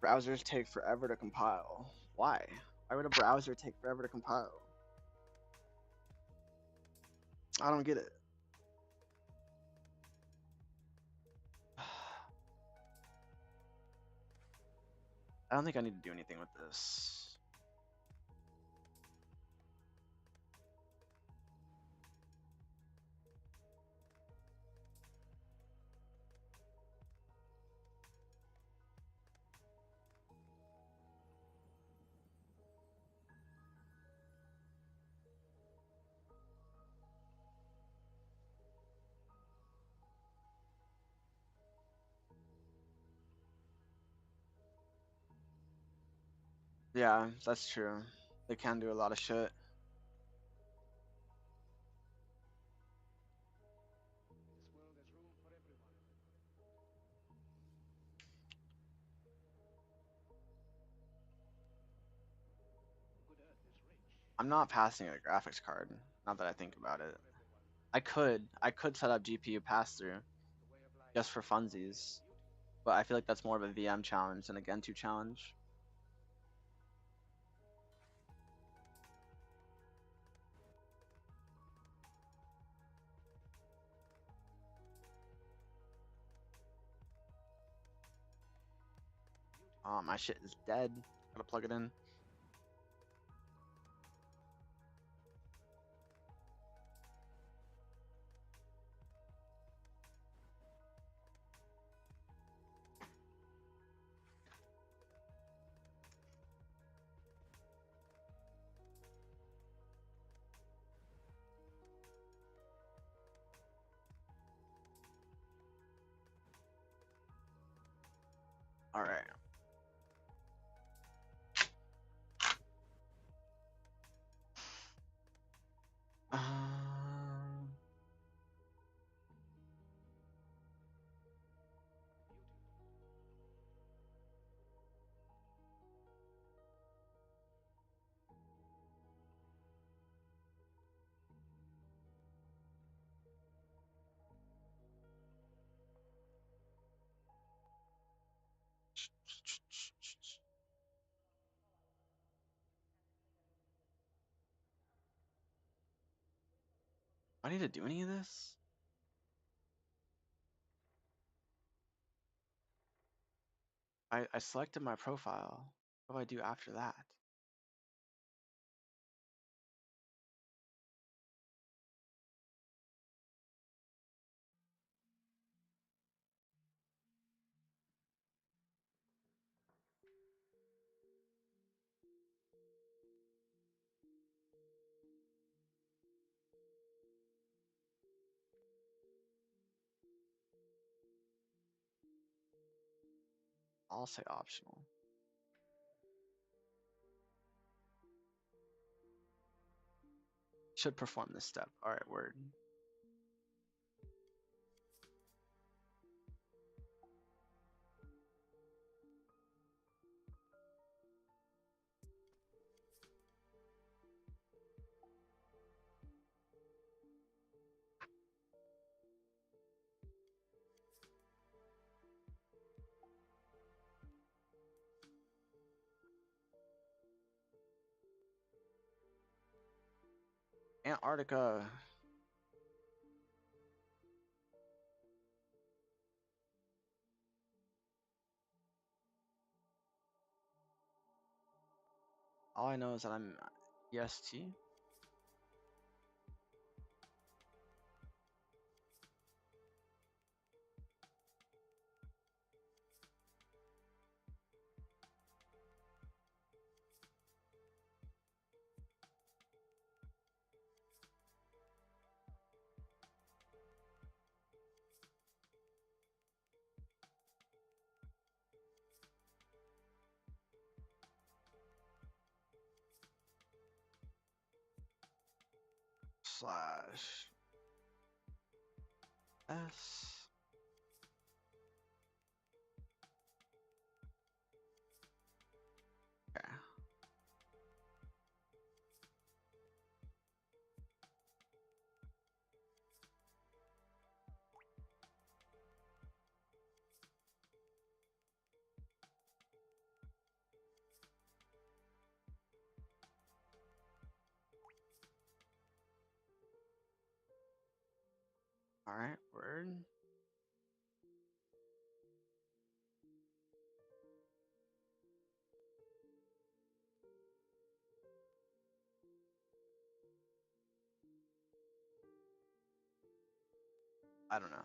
Browsers take forever to compile. Why? Why would a browser take forever to compile? I don't get it. I don't think I need to do anything with this. Yeah, that's true. They can do a lot of shit. I'm not passing a graphics card, now that I think about it. I could set up GPU pass through just for funsies, but I feel like that's more of a VM challenge than a Gentoo challenge. Oh, my shit is dead. Gotta plug it in. All right. Um, I need to do any of this? I selected my profile. What do I do after that? I'll say optional. Should perform this step. All right, word. Antarctica. All I know is that I'm EST. Slash S. Okay. All right, word. I don't know.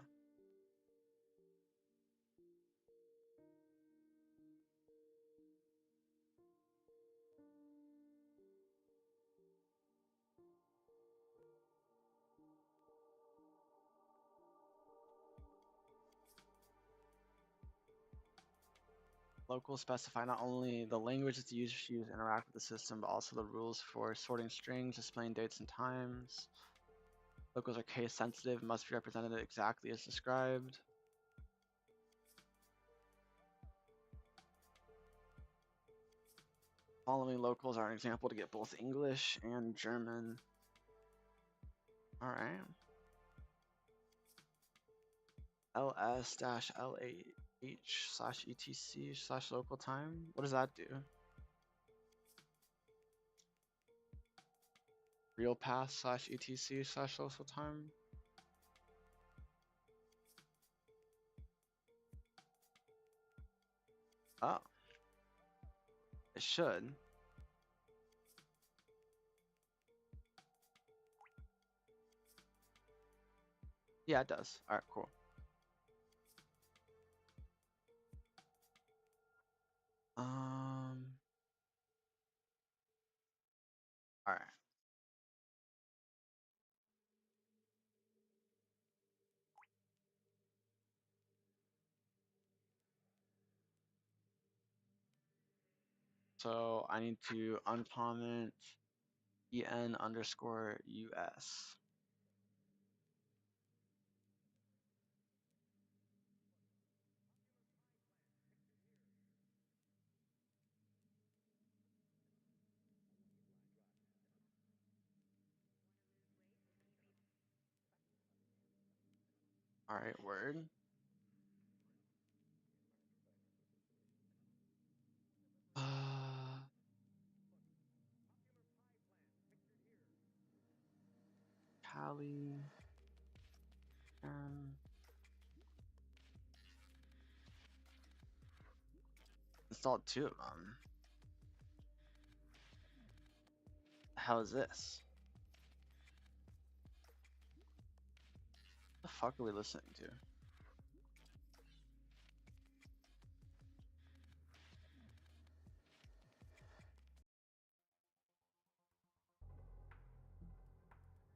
Locals specify not only the language that the users use to interact with the system, but also the rules for sorting strings, displaying dates and times. Locals are case sensitive, must be represented exactly as described. Following locals are an example to get both English and German. All right. ls-lah/etc/local time. What does that do? Real path/etc/local time. Oh, it should. Yeah, it does. All right, cool. All right. So I need to uncomment en underscore us. All right, word. Cali. Um, Installed two of them. The hell is this? What the fuck are we listening to?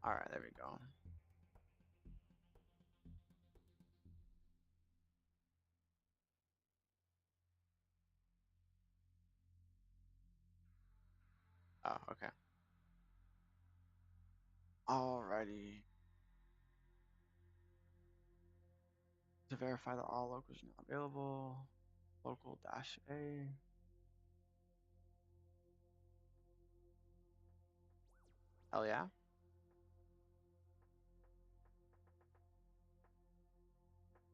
All right, there we go. Oh, okay. Alrighty. To verify that all locals are not available, local dash A. Hell yeah.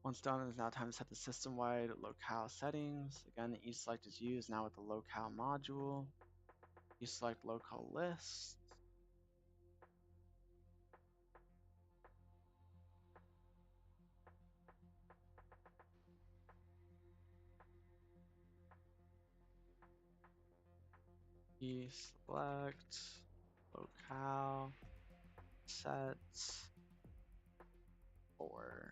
Once done, it is now time to set the system-wide locale settings. Again, the eSelect is used now with the locale module. eSelect local list. eSelect locale sets for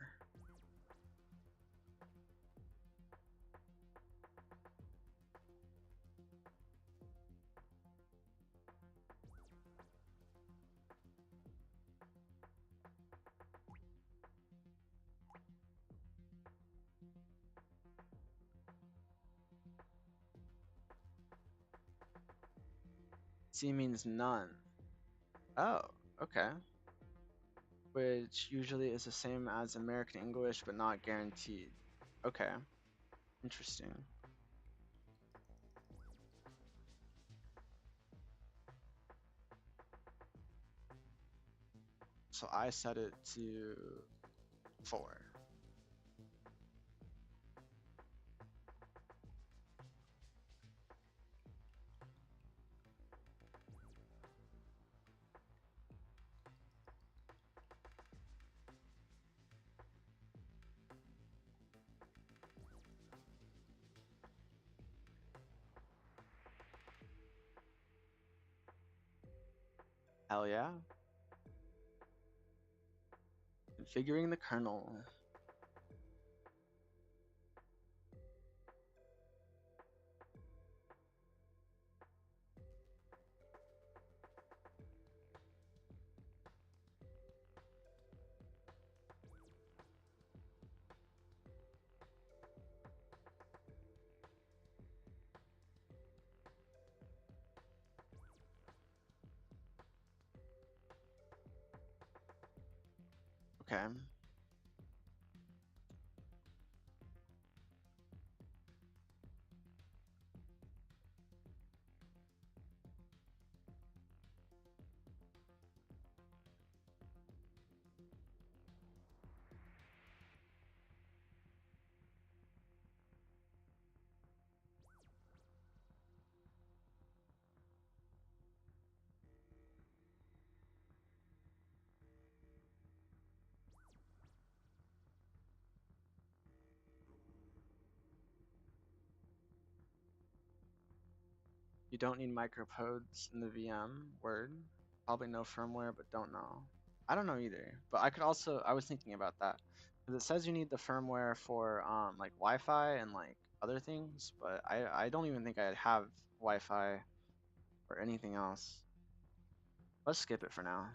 C means none. Oh, okay. Which usually is the same as American English, but not guaranteed. Okay, interesting. So I set it to 4. Hell yeah. Configuring the kernel. Okay. You don't need micropods in the VM. Word. Probably no firmware, but don't know. I don't know either. But I could also, I was thinking about that. Because it says you need the firmware for like Wi-Fi and like other things, but I don't even think I have Wi-Fi or anything else. Let's skip it for now.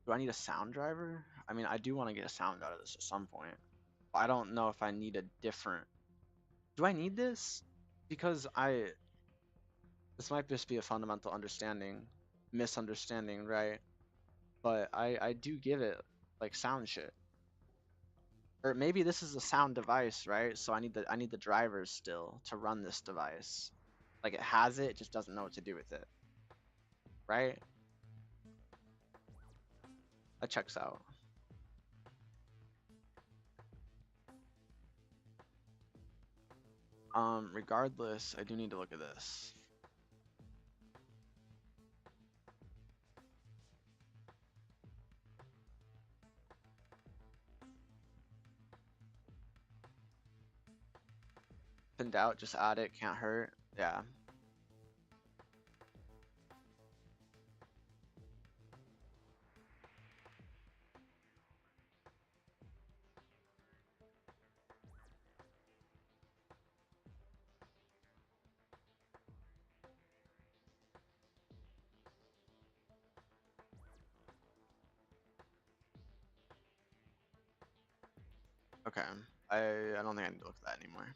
Do I need a sound driver? I mean, I do want to get a sound out of this at some point. I don't know if I need a different. Do I need this? Because this might just be a fundamental misunderstanding, right? But I do give it like sound shit. Or maybe this is a sound device, right? So I need the drivers still to run this device. Like it has it, just doesn't know what to do with it, right? That checks out. Regardless, I do need to look at this. If in doubt, just add it, can't hurt. Yeah. Okay. I don't think I need to look at that anymore.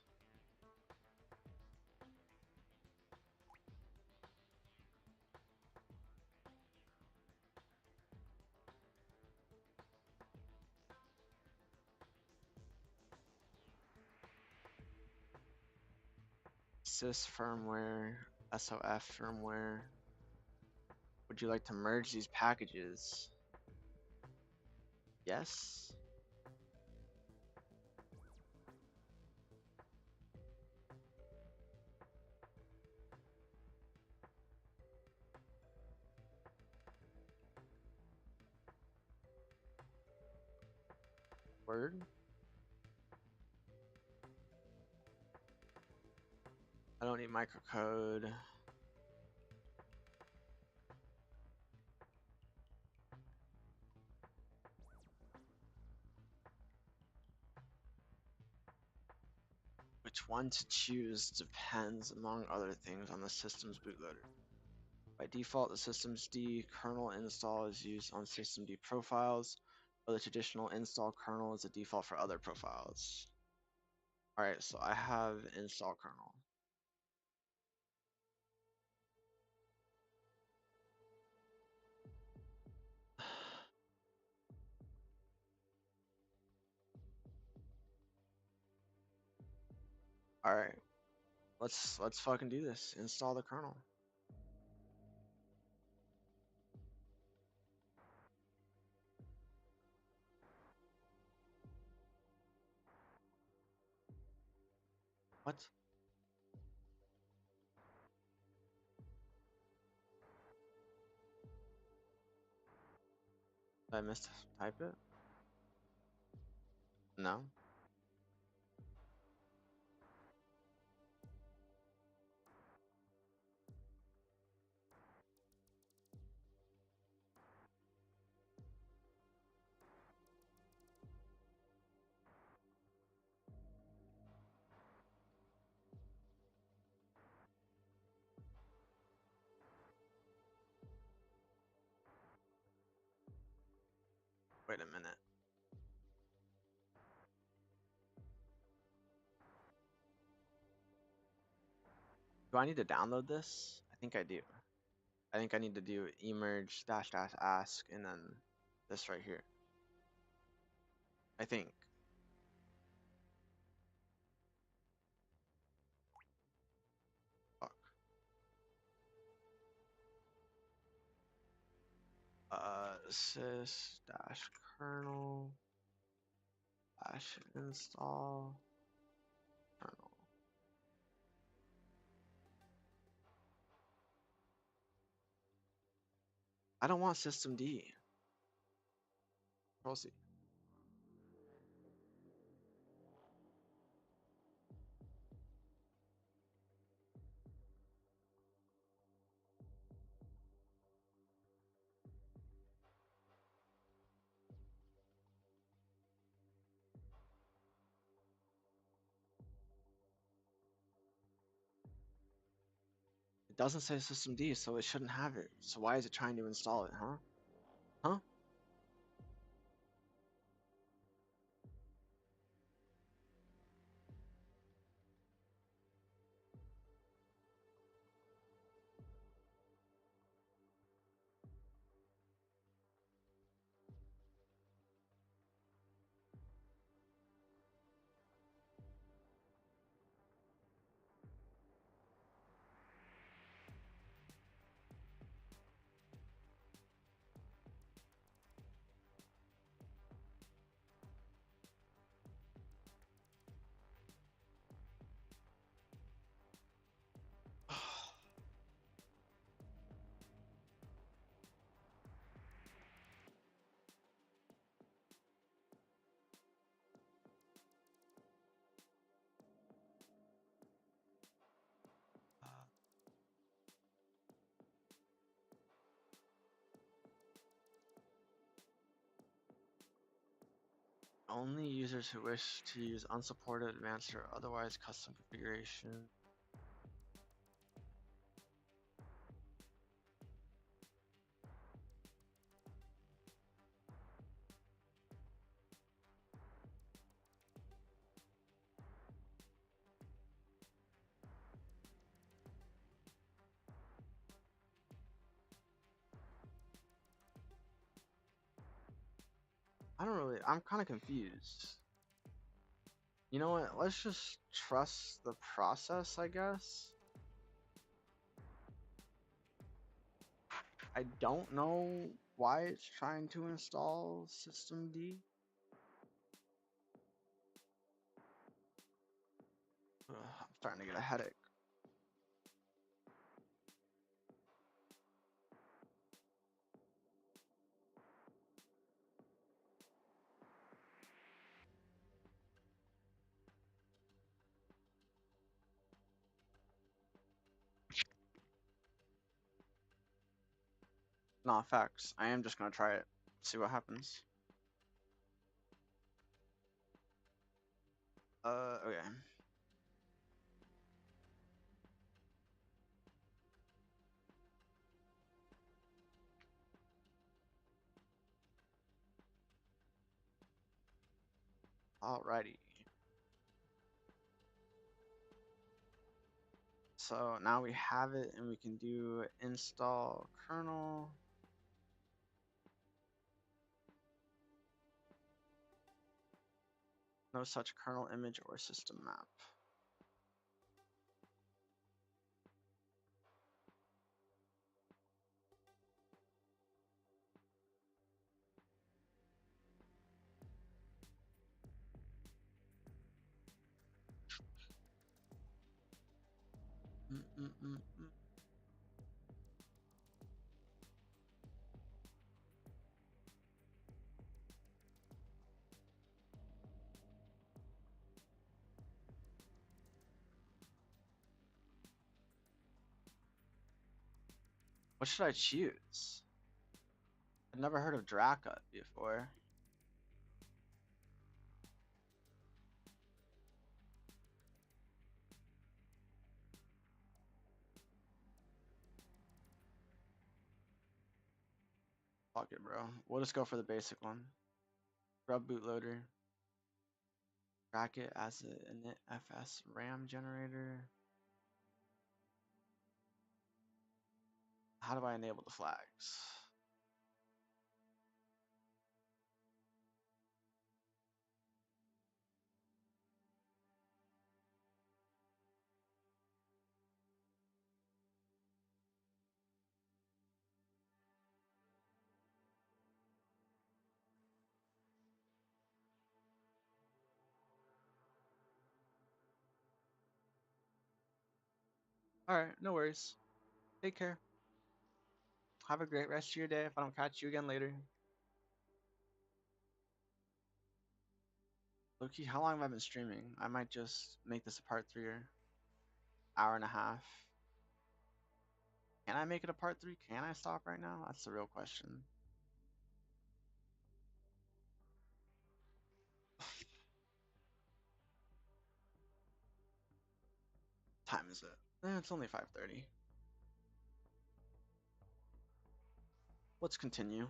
Sys firmware, SOF firmware. Would you like to merge these packages? Yes. Word. I don't need microcode. Which one to choose depends, among other things, on the system's bootloader. By default, the system's D kernel install is used on systemd profiles, while the traditional install kernel is a default for other profiles. Alright, so I have install kernel. Alright, let's fucking do this. Install the kernel. What? Did I mistype it? No. Wait a minute. Do I need to download this? I think I do. I think I need to do emerge dash dash ask and then this right here. I think. Fuck. Sys dash kernel dash install kernel. I don't want systemd. Control C. It doesn't say systemd, so it shouldn't have it. So why is it trying to install it, huh? Huh? Only users who wish to use unsupported, advanced, or otherwise custom configuration. I'm kind of confused. You know what? Let's just trust the process, I guess. I don't know why it's trying to install systemd. Ugh, I'm starting to get a headache. Nah, facts. I am just gonna try it. See what happens. Okay. Alrighty. So now we have it and we can do install kernel. No such kernel image or system map. Mm-mm-mm-mm. What should I choose? I've never heard of Draka before. Fuck it, bro. We'll just go for the basic one. Grub bootloader. Bracket as an init fs RAM generator. How do I enable the flags? Alright, no worries. Take care. Have a great rest of your day if I don't catch you again later. Loki, how long have I been streaming? I might just make this a part 3 or hour and a half. Can I make it a part 3? Can I stop right now? That's the real question. Time is it? It's only 5:30. Let's continue.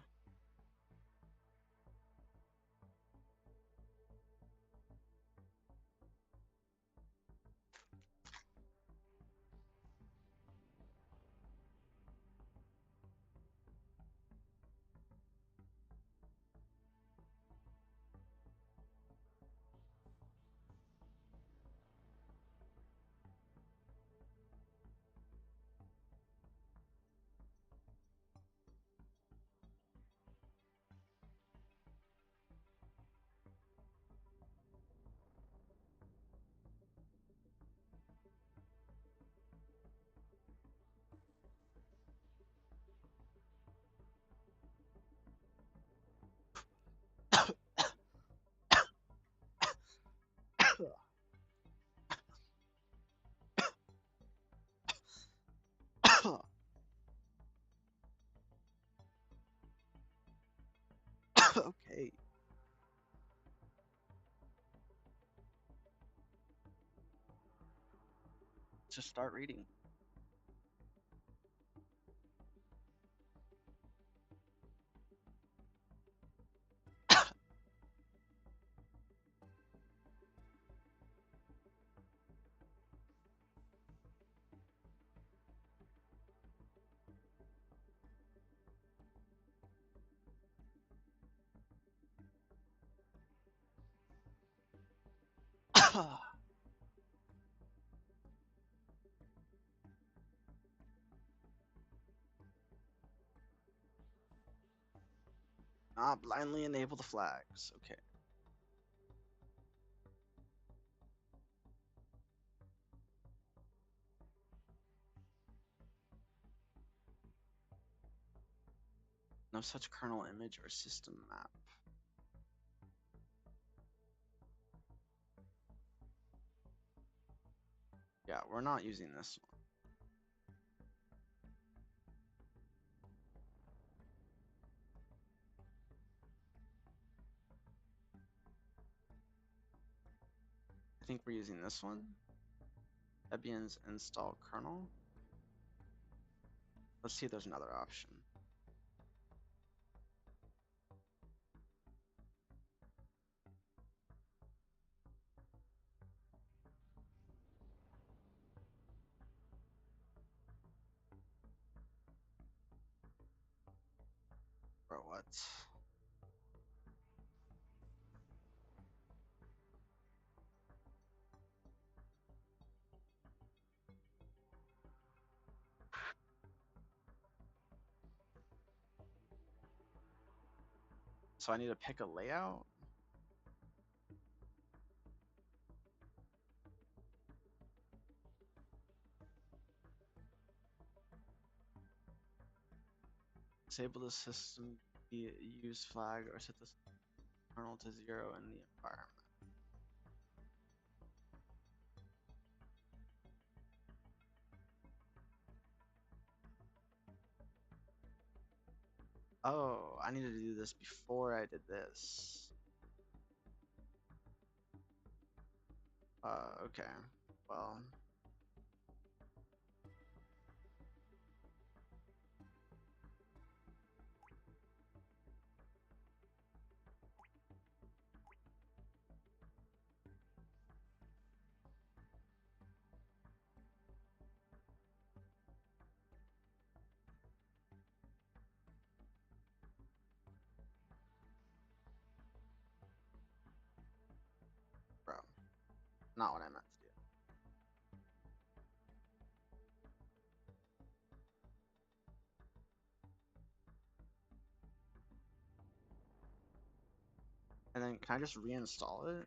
just start reading. Blindly enable the flags. Okay. No such kernel image or system map. Yeah, we're not using this one. I think we're using this one. Debian's install kernel. Let's see if there's another option. Bro, what? So I need to pick a layout? Disable the system use flag or set the kernel to 0 in the environment. Oh, I needed to do this before I did this. Okay. Well, bro, not what I meant to do. And then can I just reinstall it?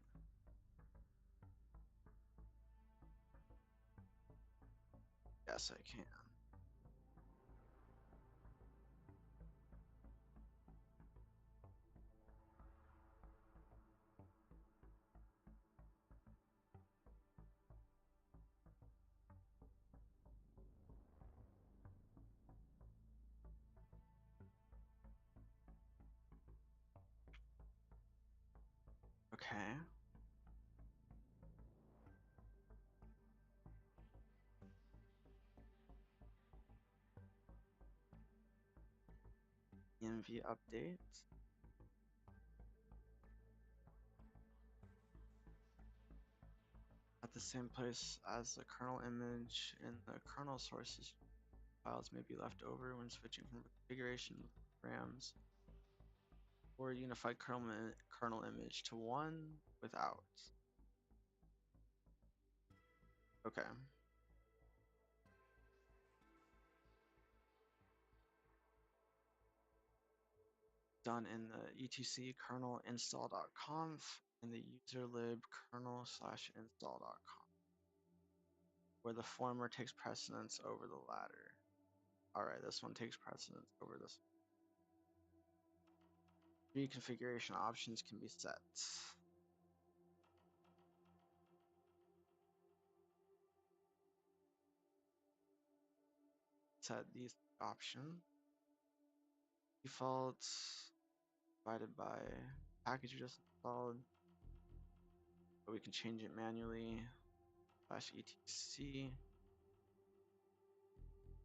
Yes, I can. Okay. env update. At the same place as the kernel image in the kernel sources files may be left over when switching from configuration RAMs or unified kernel image to one without. Okay. Done in the etc kernel install.conf and the userlib kernel/install.conf, where the former takes precedence over the latter. Alright, this one takes precedence over this. Three configuration options can be set. Set these options. Defaults divided by package you just installed. But we can change it manually. /etc.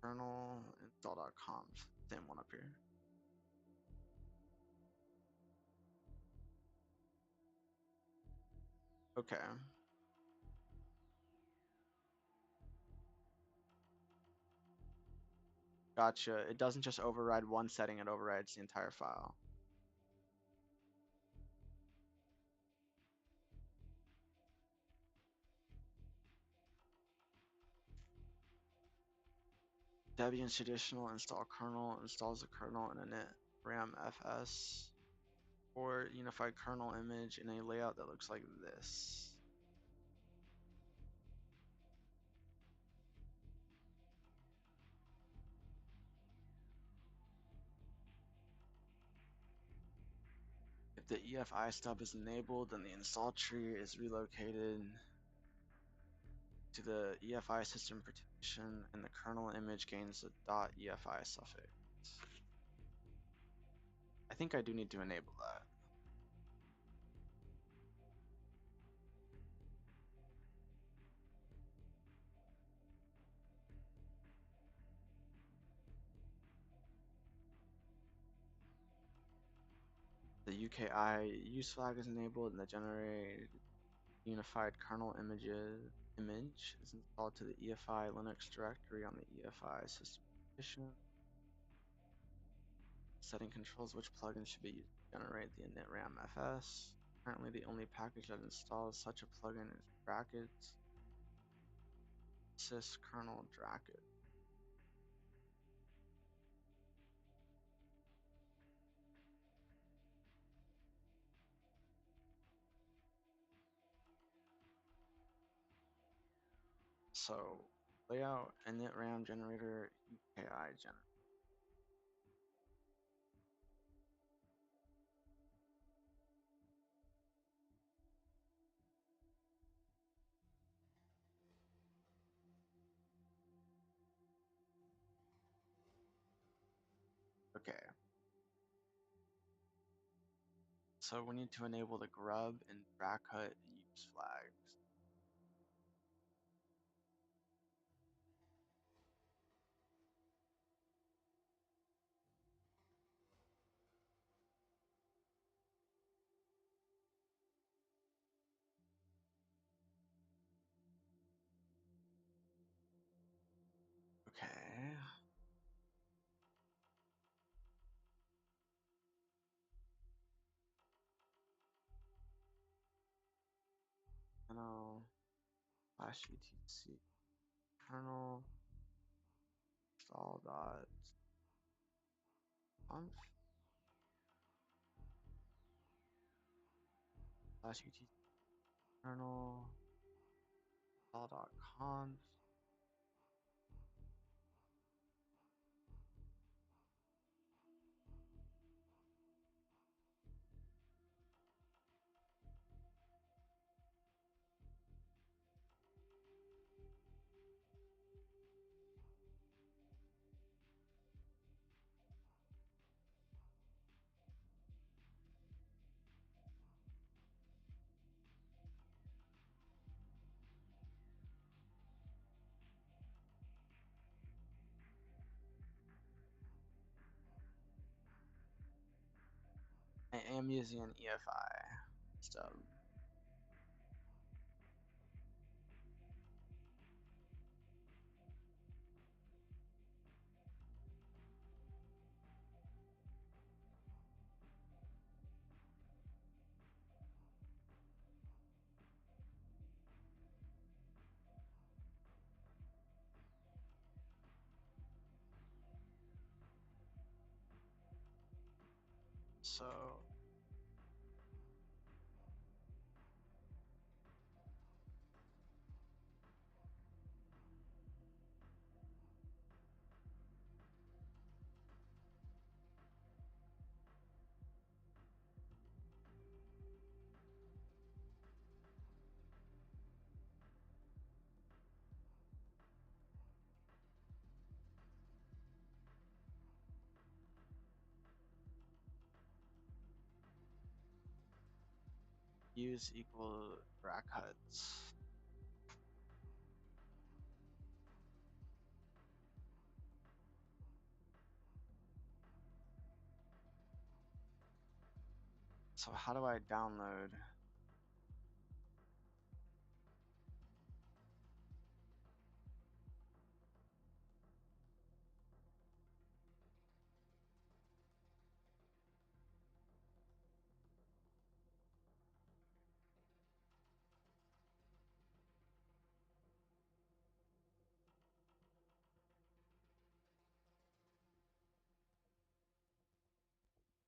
kernel install.conf. Same one up here. Okay. Gotcha. It doesn't just override one setting, it overrides the entire file. Debian's traditional install kernel installs the kernel in a init ram fs or unified kernel image in a layout that looks like this. If the EFI stub is enabled, then the install tree is relocated to the EFI system partition and the kernel image gains the .efi suffix. I think I do need to enable that. The UKI use flag is enabled and the generate unified kernel image is installed to the EFI Linux directory on the EFI system partition. Setting controls which plugin should be used to generate the init ram fs. Currently, the only package that installs such a plugin is brackets sys kernel dracket. So layout init ram generator UKI generator. Okay. So we need to enable the grub and bracket use flags. Okay. Kernel /etc kernel install dot conf /etc kernel install dot conf. I am using an EFI stub. So use equal brackets. So how do I download?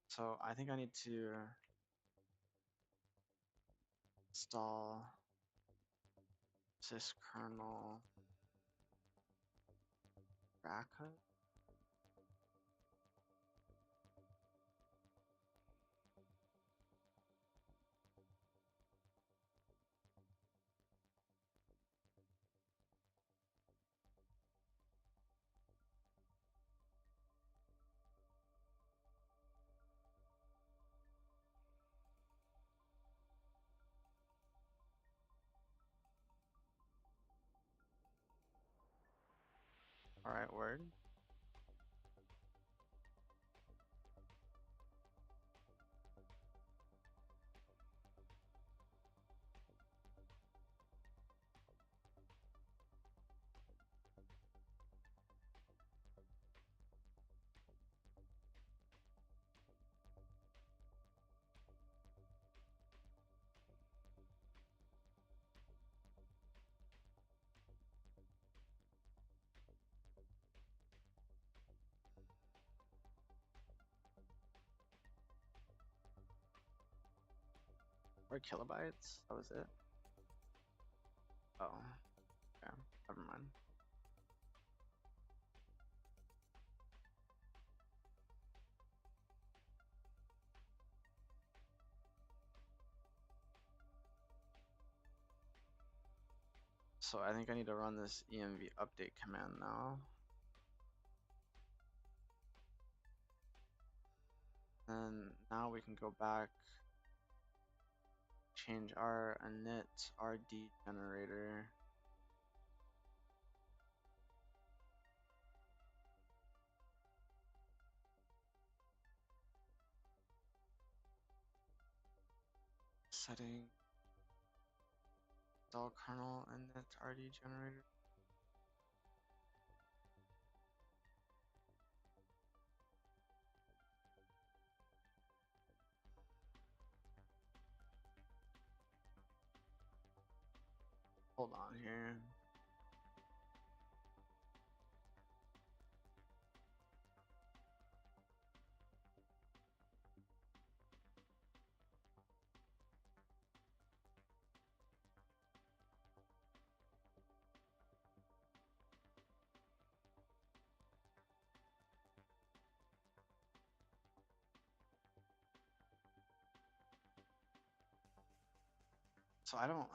So I think I need to install syskernel backup. All right, word. Or kilobytes? That was it. Oh, okay. Never mind. So I think I need to run this env update command now. And now we can go back, change our init rd generator. Setting install kernel init rd generator. Hold on here. So I don't.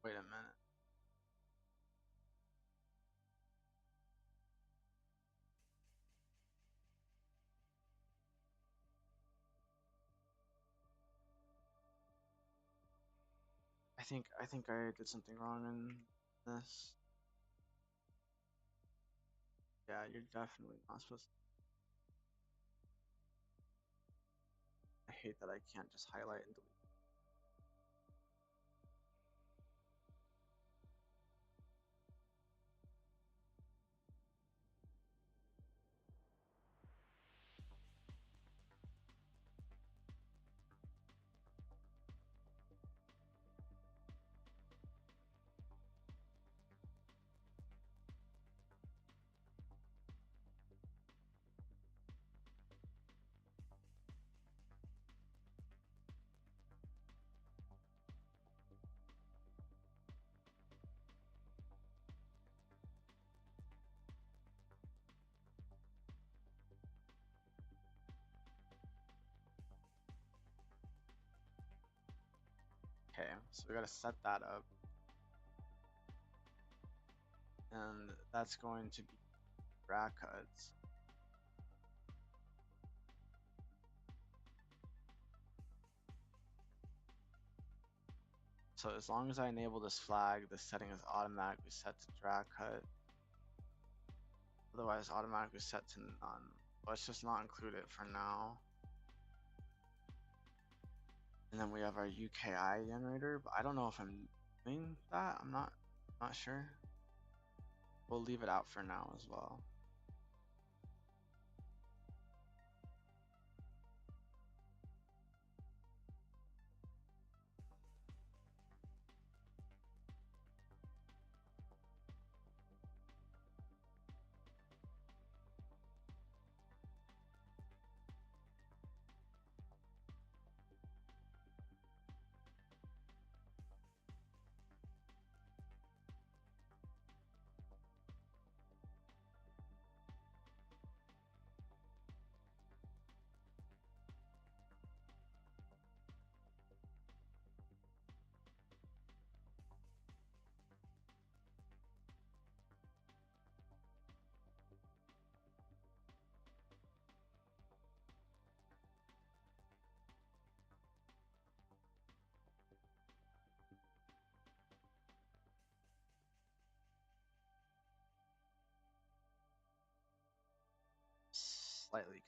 Wait a minute. I think I did something wrong in this. Yeah, you're definitely not supposed to. I hate that I can't just highlight and delete. Okay, so we gotta set that up. and that's going to be rack cuts. So as long as I enable this flag, the setting is automatically set to drag cut. Otherwise, automatically set to none. Let's just not include it for now. And then we have our UKI generator, but I don't know if I'm doing that. I'm not sure. We'll leave it out for now as well. Slightly.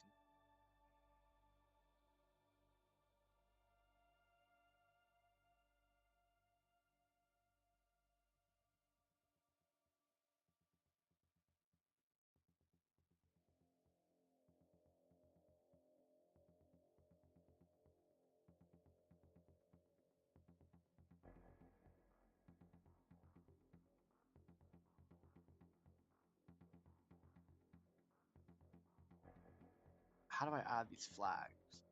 How do I add these flags?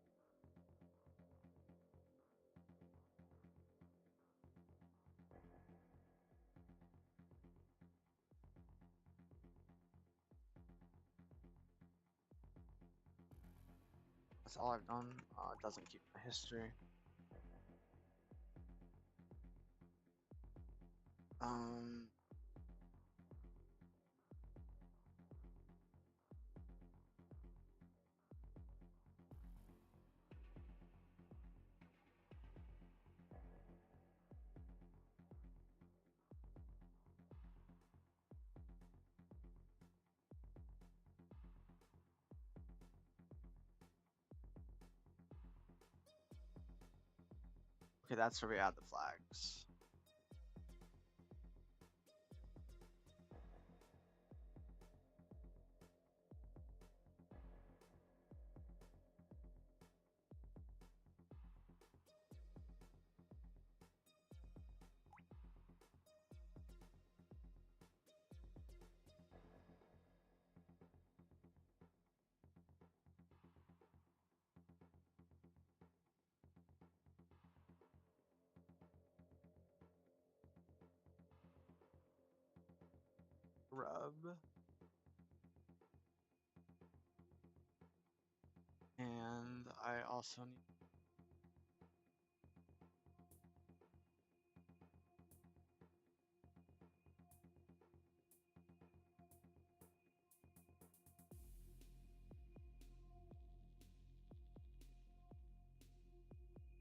That's all I've done. It doesn't keep my history. Um, okay, that's where we add the flags. Rub. And I also need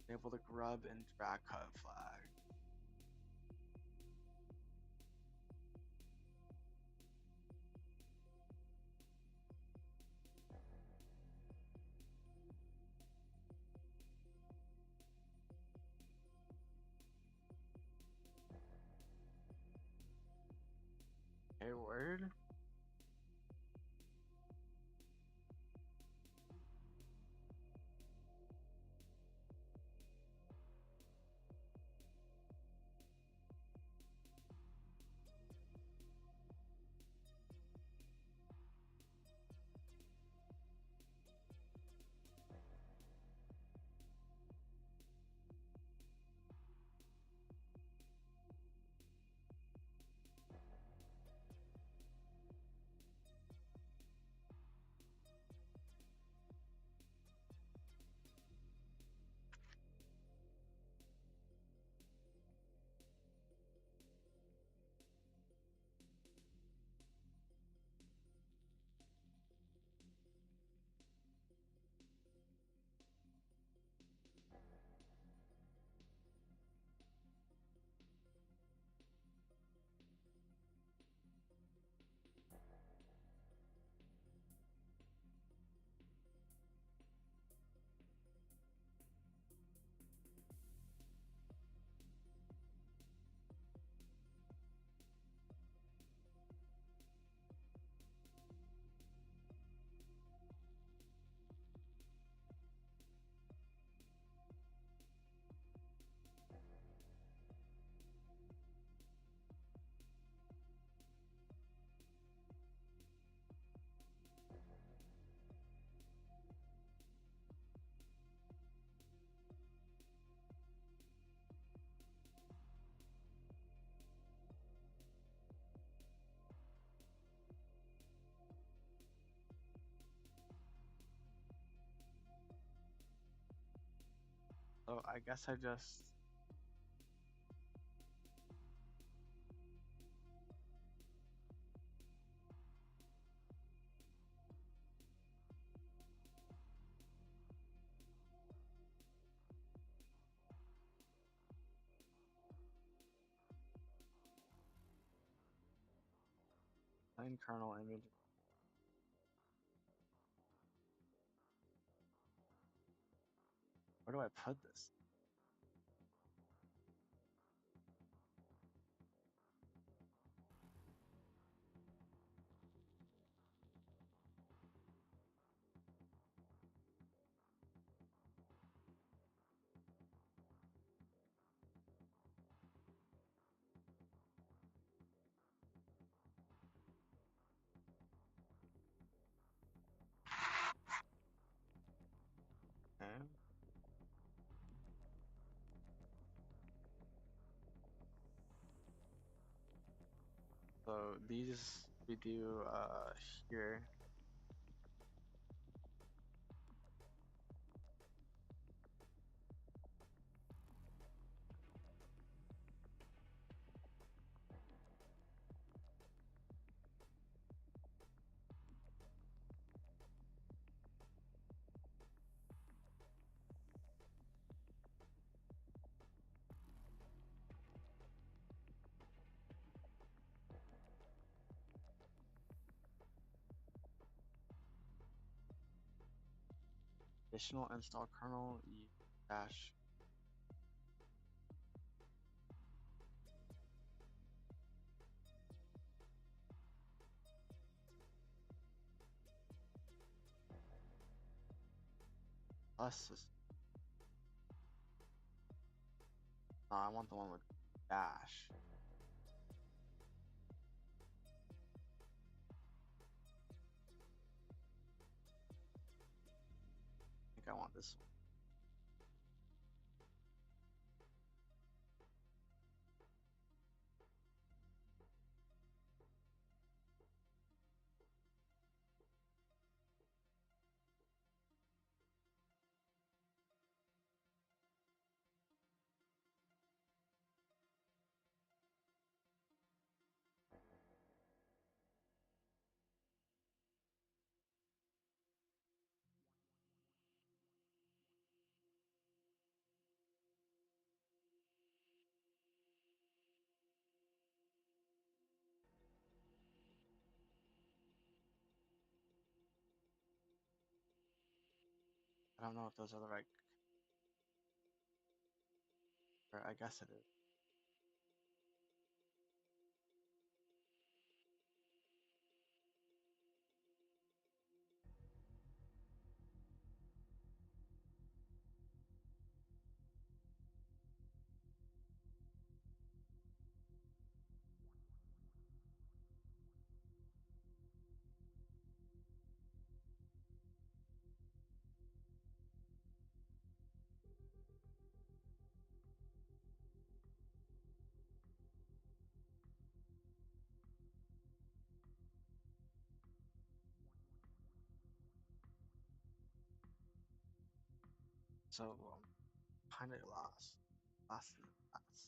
enable the grub and drag cut flag. Okay, word. So I guess I just plain kernel image. Where do I put this? Okay. So these we do here. Additional install kernel e dash. Plus this. No, I want the one with dash. I think I want this one. I don't know if those are the right. Or I guess it is. So kind of lost. Lost in the past.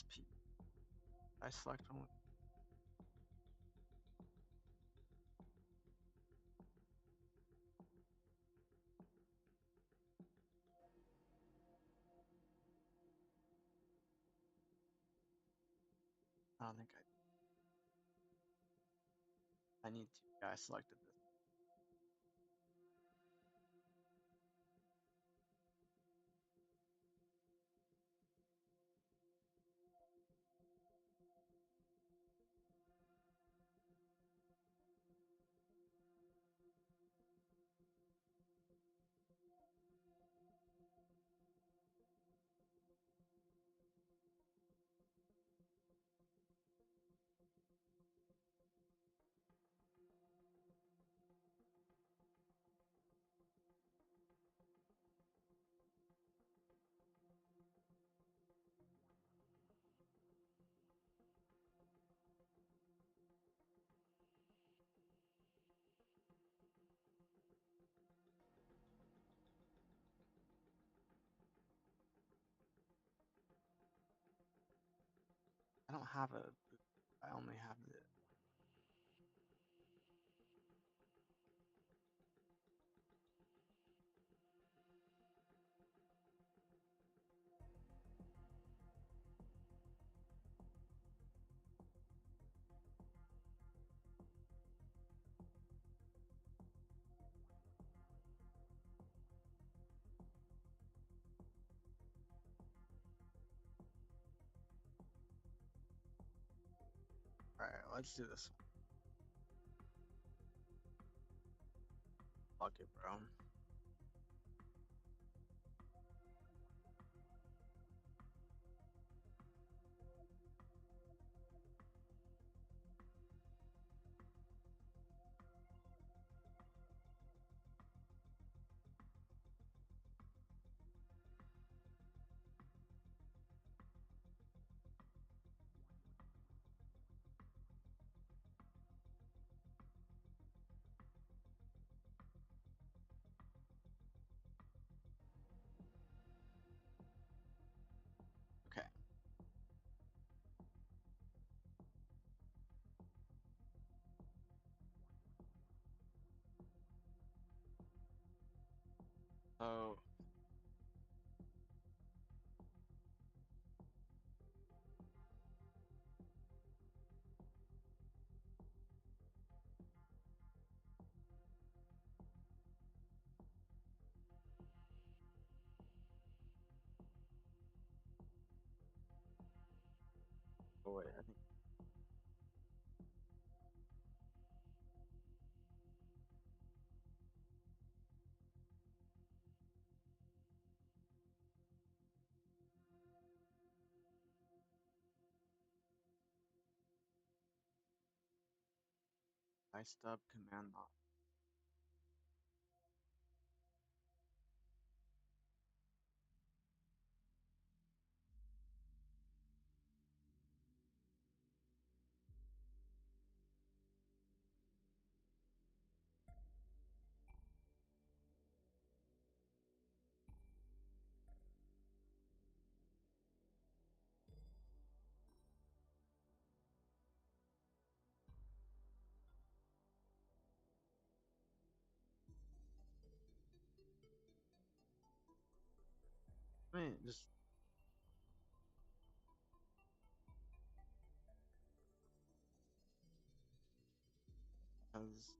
SP. I select one. I don't think I need to. Yeah, I selected this. I don't have a boot. I only have the. Alright, let's do this one. Fuck it, bro. Okay. So oh wait, I think I stub command not. I mean, just because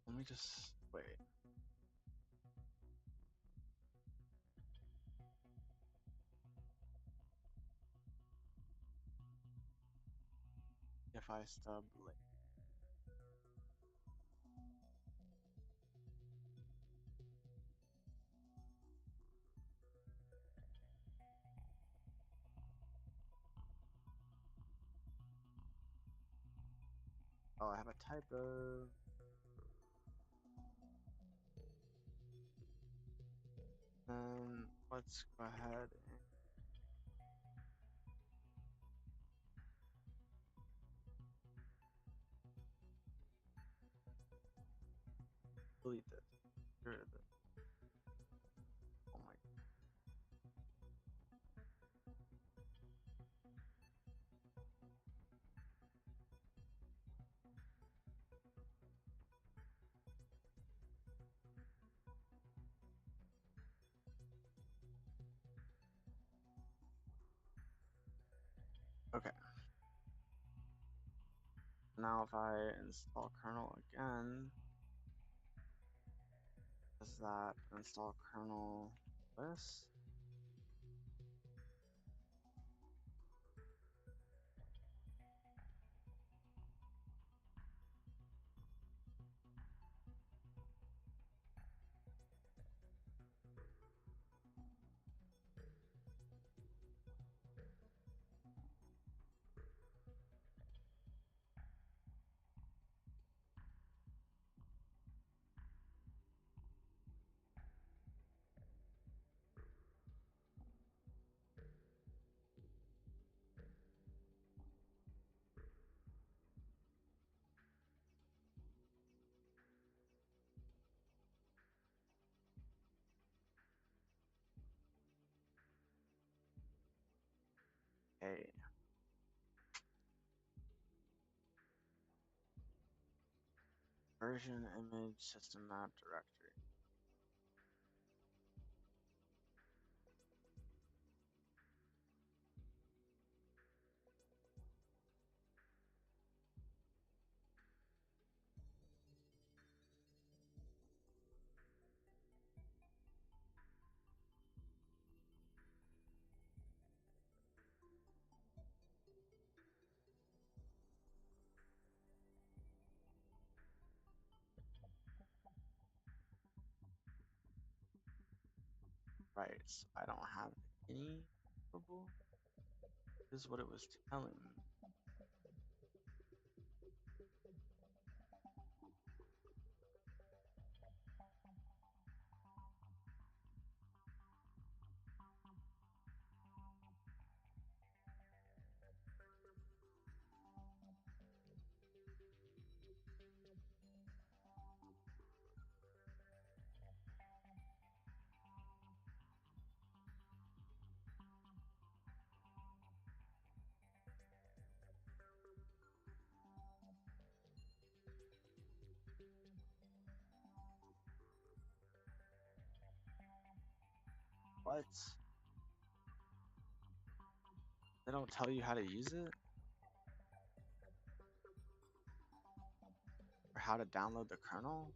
let me just wait. If I stub like oh I have a typo. Then let's go ahead and delete this. Get rid of this. Oh my. Okay. Now if I install kernel again, is that install kernel this? Okay. Version image system map directory. Right, so I don't have any available. This is what it was telling me. What? They don't tell you how to use it? Or how to download the kernel?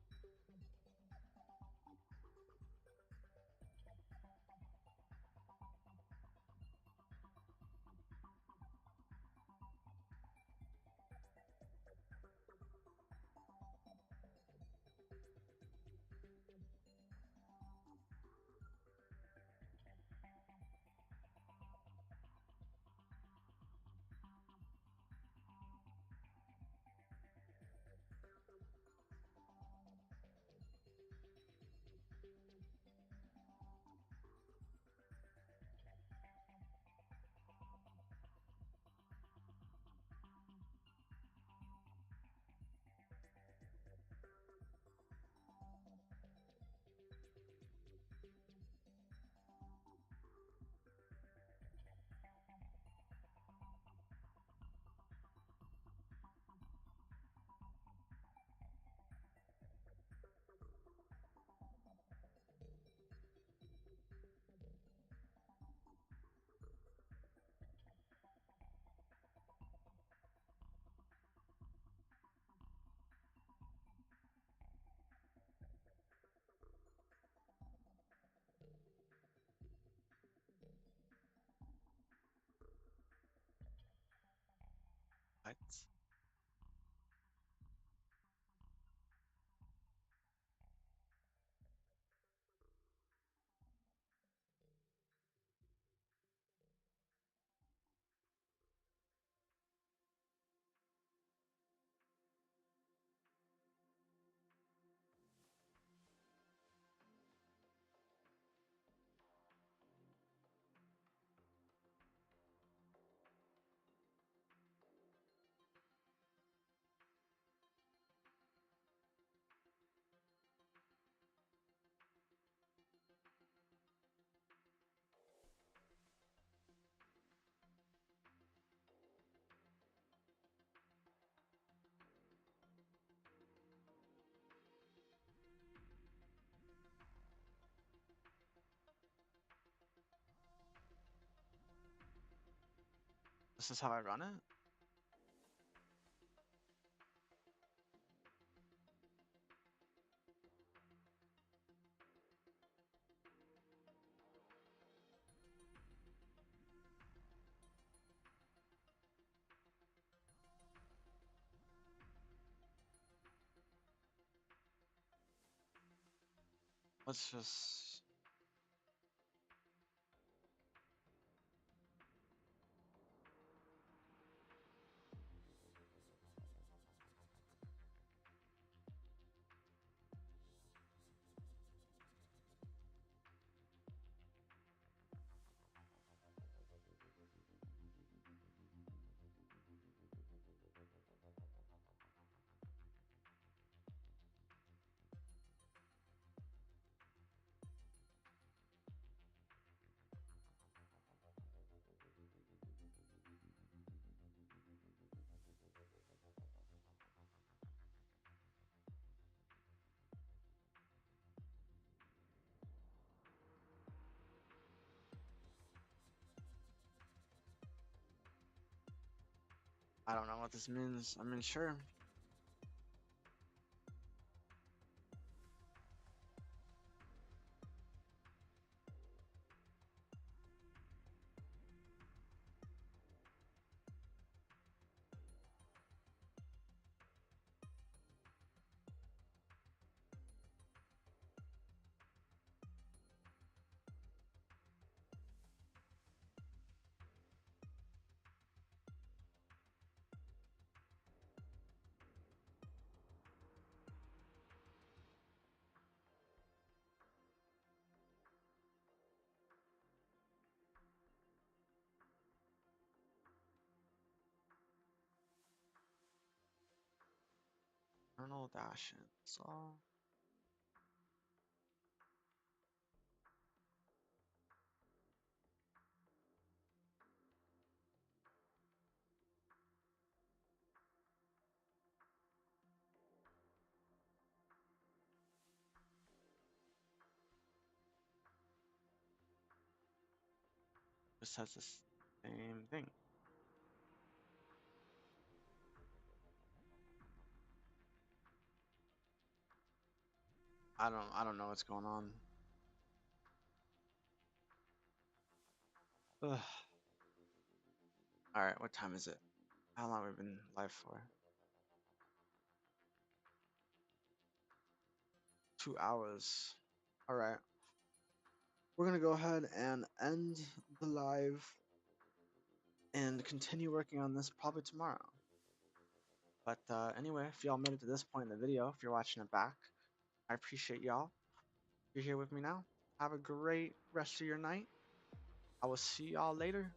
What? This is how I run it? Let's just... I don't know what this means. I mean, sure. Kernel dash install. This has the same thing. I don't know what's going on. Ugh. All right, what time is it? How long have we been live for? 2 hours. All right. We're gonna go ahead and end the live and continue working on this probably tomorrow. But anyway, if y'all made it to this point in the video, if you're watching it back, I appreciate y'all. You're here with me now. Have a great rest of your night. I will see y'all later.